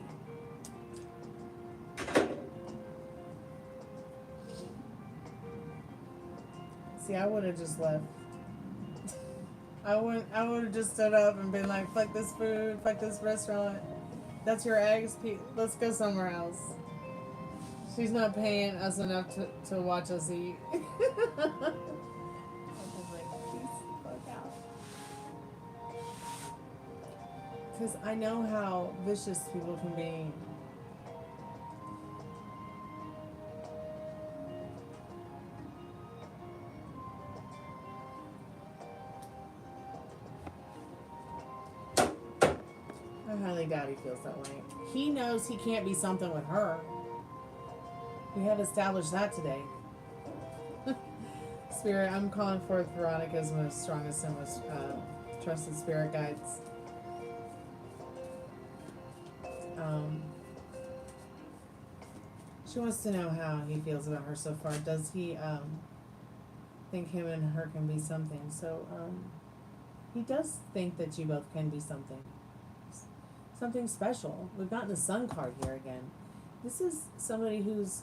See, I would have just left. I would have just stood up and been like, fuck this food, fuck this restaurant. That's your eggs, let's go somewhere else. She's not paying us enough to watch us eat. Because I know how vicious people can be. I highly doubt he feels that way. He knows he can't be something with her. We have established that today. Spirit, I'm calling forth Veronica's most strongest and most trusted spirit guides. She wants to know how he feels about her so far. Does he think him and her can be something? So he does think that you both can be something. Something special. We've gotten the Sun card here again. This is somebody who's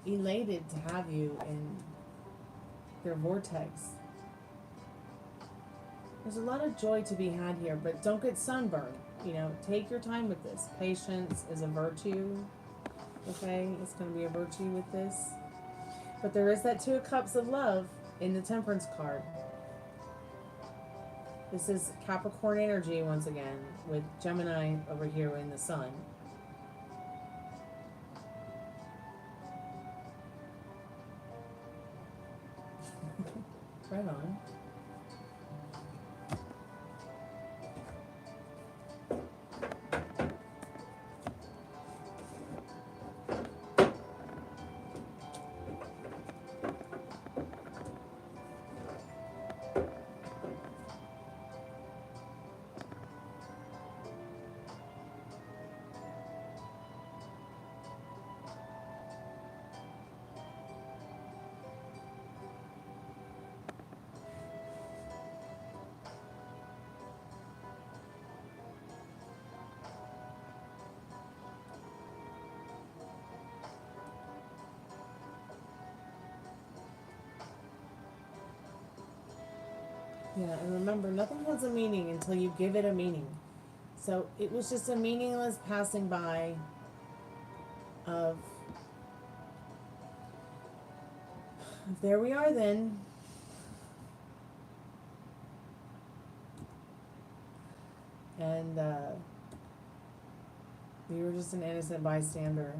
elated to have you in their vortex. There's a lot of joy to be had here, but don't get sunburned. You know, take your time with this. Patience is a virtue. Okay, it's going to be a virtue with this. But there is that Two of Cups of love in the Temperance card. This is Capricorn energy once again, with Gemini over here in the Sun. Right on. Yeah, and remember, nothing has a meaning until you give it a meaning. So it was just a meaningless passing by of, there we are then. And you were just an innocent bystander.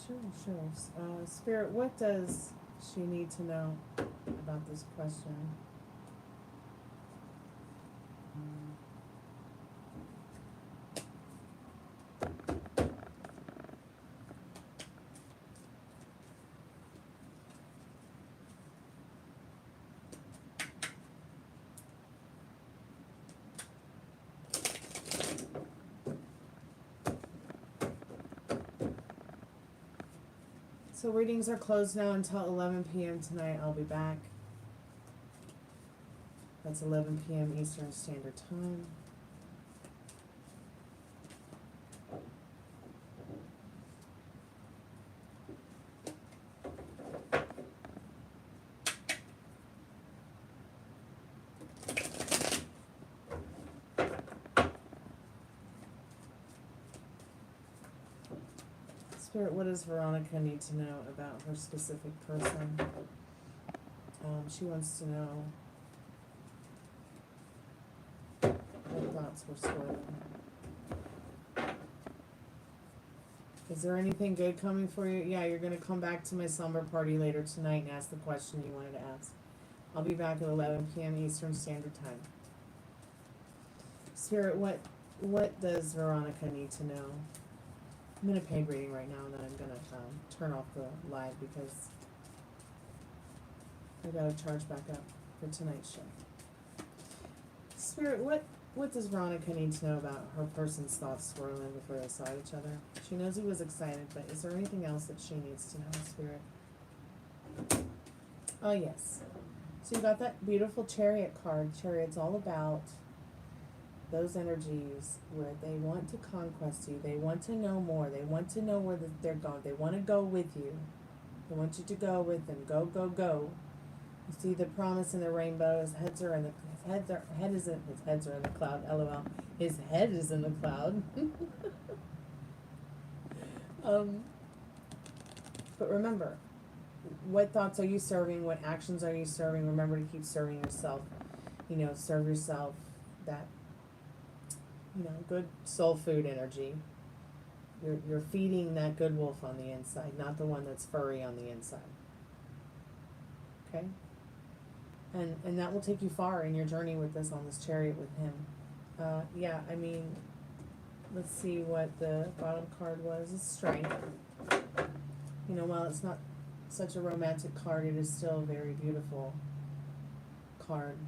Sure. Spirit, what does she need to know about this question? So readings are closed now until 11 p.m. tonight. I'll be back. That's 11 p.m. Eastern Standard Time. Spirit, what does Veronica need to know about her specific person? She wants to know what thoughts were swirling. Is there anything good coming for you? Yeah, you're going to come back to my slumber party later tonight and ask the question you wanted to ask. I'll be back at 11 p.m. Eastern Standard Time. Spirit, what does Veronica need to know? I'm in a paid reading right now, and then I'm going to turn off the live because I got to charge back up for tonight's show. Spirit, what does Veronica need to know about her person's thoughts swirling before they saw each other? She knows he was excited, but is there anything else that she needs to know, Spirit? Oh, yes. So you got that beautiful Chariot card. Chariot's all about those energies where they want to conquest you. They want to know more. They want to know where they're going. They want to go with you. They want you to go with them. Go, go, go. You see the promise in the rainbow. His heads are in the his heads are in the cloud. LOL. His head is in the cloud. But remember, what thoughts are you serving? What actions are you serving? Remember to keep serving yourself. Serve yourself that good soul food energy. You're feeding that good wolf on the inside, not the one that's furry on the inside. Okay? And that will take you far in your journey with this on this chariot with him. Let's see what the bottom card was. It's strength. While it's not such a romantic card, it is still a very beautiful card.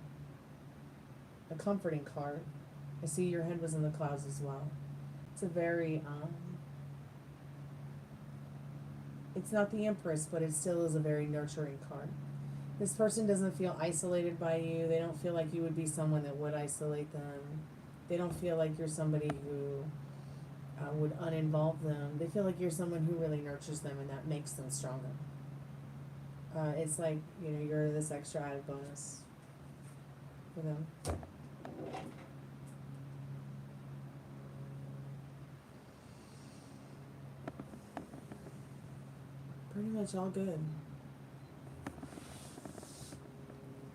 A comforting card. I see your head was in the clouds as well. It's a very, it's not the Empress, but it still is a very nurturing card. This person doesn't feel isolated by you. They don't feel like you would be someone that would isolate them. They don't feel like you're somebody who would uninvolve them. They feel like you're someone who really nurtures them, and that makes them stronger. It's like, you're this extra added bonus for them. Pretty much all good.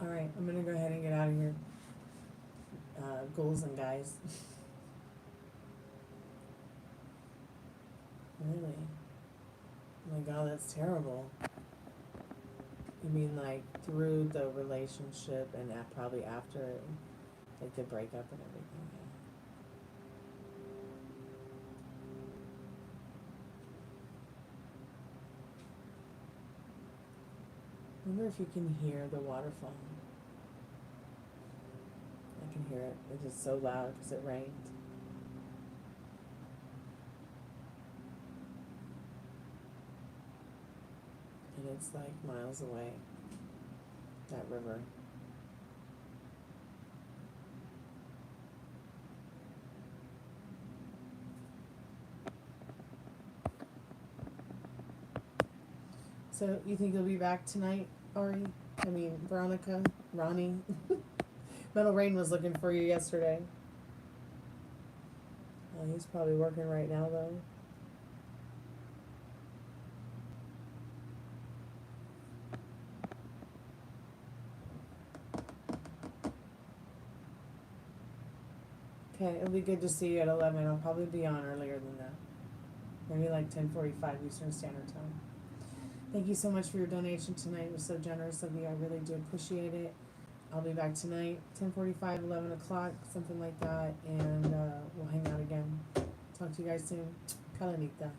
Alright, I'm gonna go ahead and get out of here. Ghouls and guys. Really? Oh my god, that's terrible. You mean like through the relationship and probably after it, like the breakup and everything? I wonder if you can hear the waterfall. I can hear it. It's just so loud because it rained. And it's like miles away, that river. So, you think you'll be back tonight, Ari? Veronica? Ronnie? Metal Rain was looking for you yesterday. He's probably working right now, though. Okay, it'll be good to see you at 11. I'll probably be on earlier than that. Maybe like 10:45 Eastern Standard Time. Thank you so much for your donation tonight. It was so generous of you. I really do appreciate it. I'll be back tonight, 10:45, 11 o'clock, something like that, and we'll hang out again. Talk to you guys soon. Kalanita.